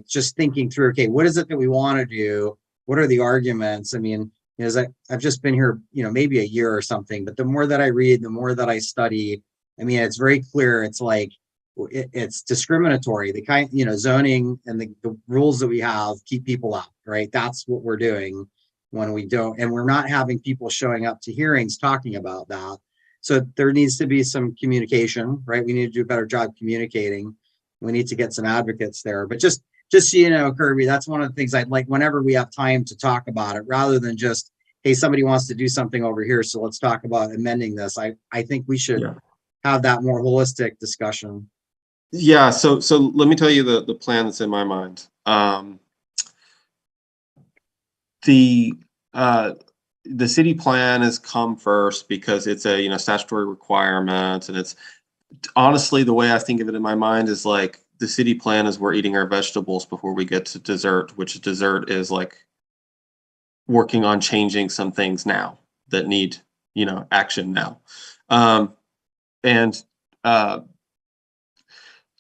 S2: just thinking through, okay, what is it that we want to do? What are the arguments? I mean, as I've just been here, maybe a year or something, but the more that I read, the more that I study, I mean, it's very clear. It's like, it's discriminatory. The kind, zoning and the rules that we have keep people out, right? That's what we're doing when we don't, and we're not having people showing up to hearings talking about that. So there needs to be some communication, right? We need to do a better job communicating. We need to get some advocates there. But just so Kirby, that's one of the things I'd like whenever we have time to talk about it, rather than just, hey, somebody wants to do something over here, so let's talk about amending this. I think we should have that more holistic discussion.
S1: Yeah. So let me tell you the plan that's in my mind. The city plan has come first because it's a statutory requirement, and it's honestly the way I think of it in my mind is like the city plan is we're eating our vegetables before we get to dessert, which dessert is like working on changing some things now that need action now.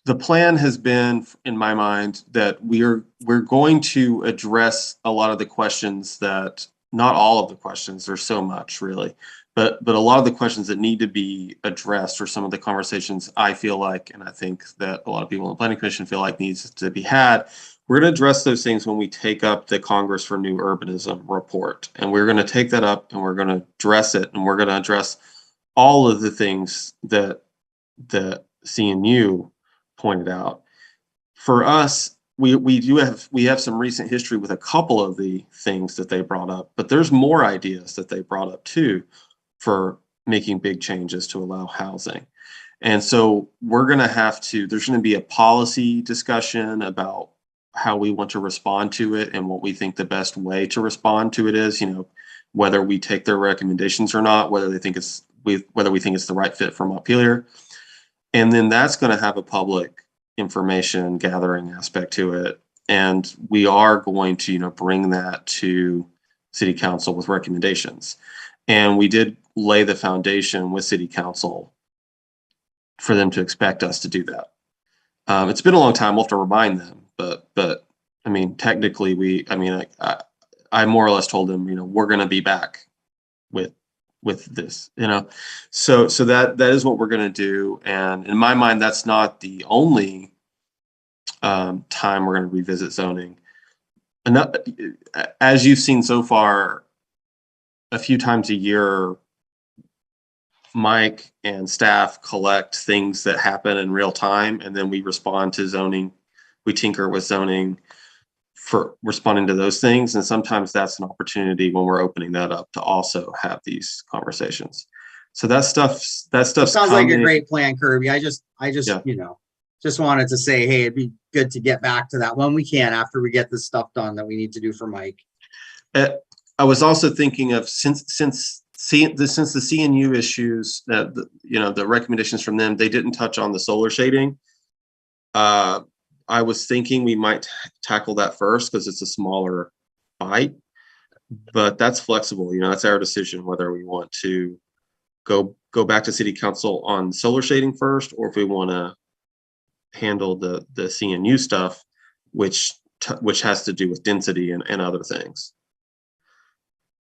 S1: The plan has been, in my mind, that we're going to address a lot of the questions that, not all of the questions, there's so much really, but a lot of the questions that need to be addressed, or some of the conversations I feel like, and I think that a lot of people in the Planning Commission feel like needs to be had. We're going to address those things when we take up the Congress for New Urbanism report, and we're going to take that up and we're going to address it, and we're going to address all of the things that CNU pointed out. For us, we have some recent history with a couple of the things that they brought up, but there's more ideas that they brought up too for making big changes to allow housing. And so we're going to have to, there's going to be a policy discussion about how we want to respond to it and what we think the best way to respond to it is, whether we take their recommendations or not, whether we think it's the right fit for Montpelier. And then that's going to have a public information gathering aspect to it. and we are going to, bring that to city council with recommendations. And we did lay the foundation with city council for them to expect us to do that. It's been a long time. We'll have to remind them, but I mean, technically I more or less told them, we're going to be back with this, so that is what we're going to do. And in my mind, that's not the only time we're going to revisit zoning. As you've seen so far, a few times a year, Mike and staff collect things that happen in real time, and then we respond to zoning. We tinker with zoning for responding to those things. And sometimes that's an opportunity when we're opening that up to also have these conversations. So that stuff
S2: sounds like a great plan, Kirby. I just,
S1: Yeah.
S2: Just wanted to say, hey, it'd be good to get back to that when we can, after we get this stuff done that we need to do for Mike.
S1: I was also thinking of since the CNU issues, that the recommendations from them, they didn't touch on the solar shading. I was thinking we might tackle that first because it's a smaller bite, but that's flexible. That's our decision whether we want to go back to city council on solar shading first, or if we want to handle the CNU stuff, which has to do with density and other things.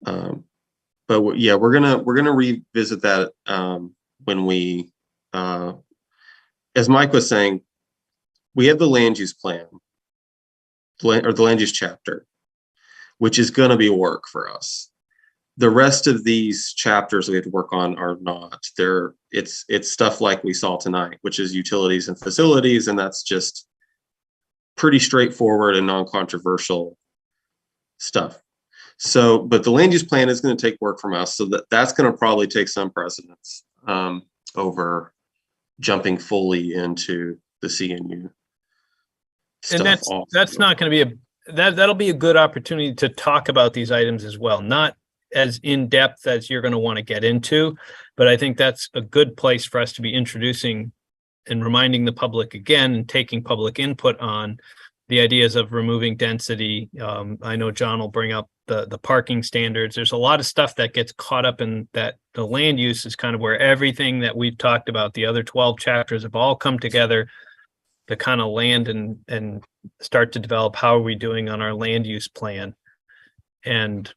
S1: But yeah, we're gonna revisit that when we, as Mike was saying, we have the land use plan, or the land use chapter, which is going to be work for us. The rest of these chapters we have to work on are not. It's stuff like we saw tonight, which is utilities and facilities, and that's just pretty straightforward and non-controversial stuff. So, but the land use plan is going to take work from us, so that's going to probably take some precedence over jumping fully into the CNU stuff.
S4: And that's not going to be that'll be a good opportunity to talk about these items as well, not as in depth as you're going to want to get into, but I think that's a good place for us to be introducing and reminding the public again, and taking public input on the ideas of removing density. I know John will bring up the parking standards. There's a lot of stuff that gets caught up in that. The land use is kind of where everything that we've talked about, the other 12 chapters, have all come together to kind of land and start to develop how are we doing on our land use plan, and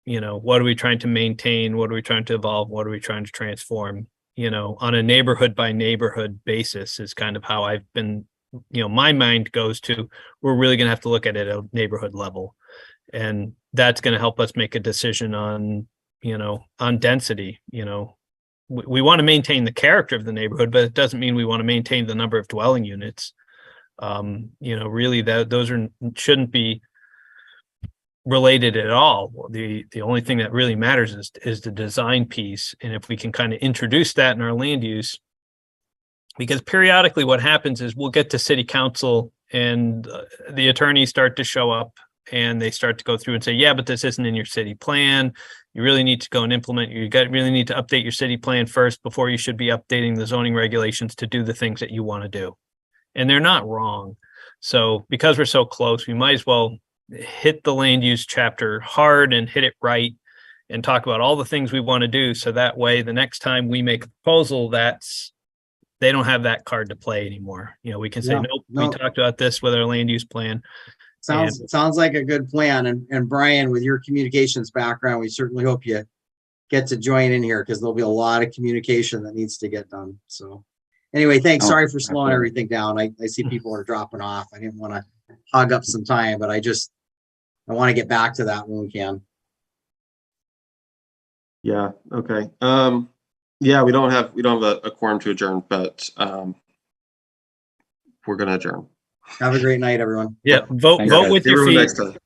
S4: what are we trying to maintain, what are we trying to evolve, what are we trying to transform, on a neighborhood by neighborhood basis is kind of how I've been, my mind goes to, we're really going to have to look at it at a neighborhood level, and that's going to help us make a decision on density. We want to maintain the character of the neighborhood, but it doesn't mean we want to maintain the number of dwelling units. Really those shouldn't be related at all. The only thing that really matters is the design piece. And if we can kind of introduce that in our land use, because periodically what happens is we'll get to city council and the attorneys start to show up and they start to go through and say, yeah, but this isn't in your city plan. You really need to go and implement, really need to update your city plan first before you should be updating the zoning regulations to do the things that you want to do. And they're not wrong. So because we're so close, we might as well hit the land use chapter hard and hit it right and talk about all the things we want to do. So that way, the next time we make a proposal, they don't have that card to play anymore. We can say, nope, we talked about this with our land use plan.
S2: Sounds like a good plan. And Brian, with your communications background, we certainly hope you get to join in here, because there'll be a lot of communication that needs to get done. So anyway, thanks. Sorry for slowing everything down. I see people are dropping off. I didn't want to hog up some time, but I want to get back to that when we can.
S1: Yeah. Okay. Yeah, we don't have a quorum to adjourn, but we're going to adjourn.
S2: Have a great night, everyone.
S4: Yeah. Vote with your feet.
S1: Next time.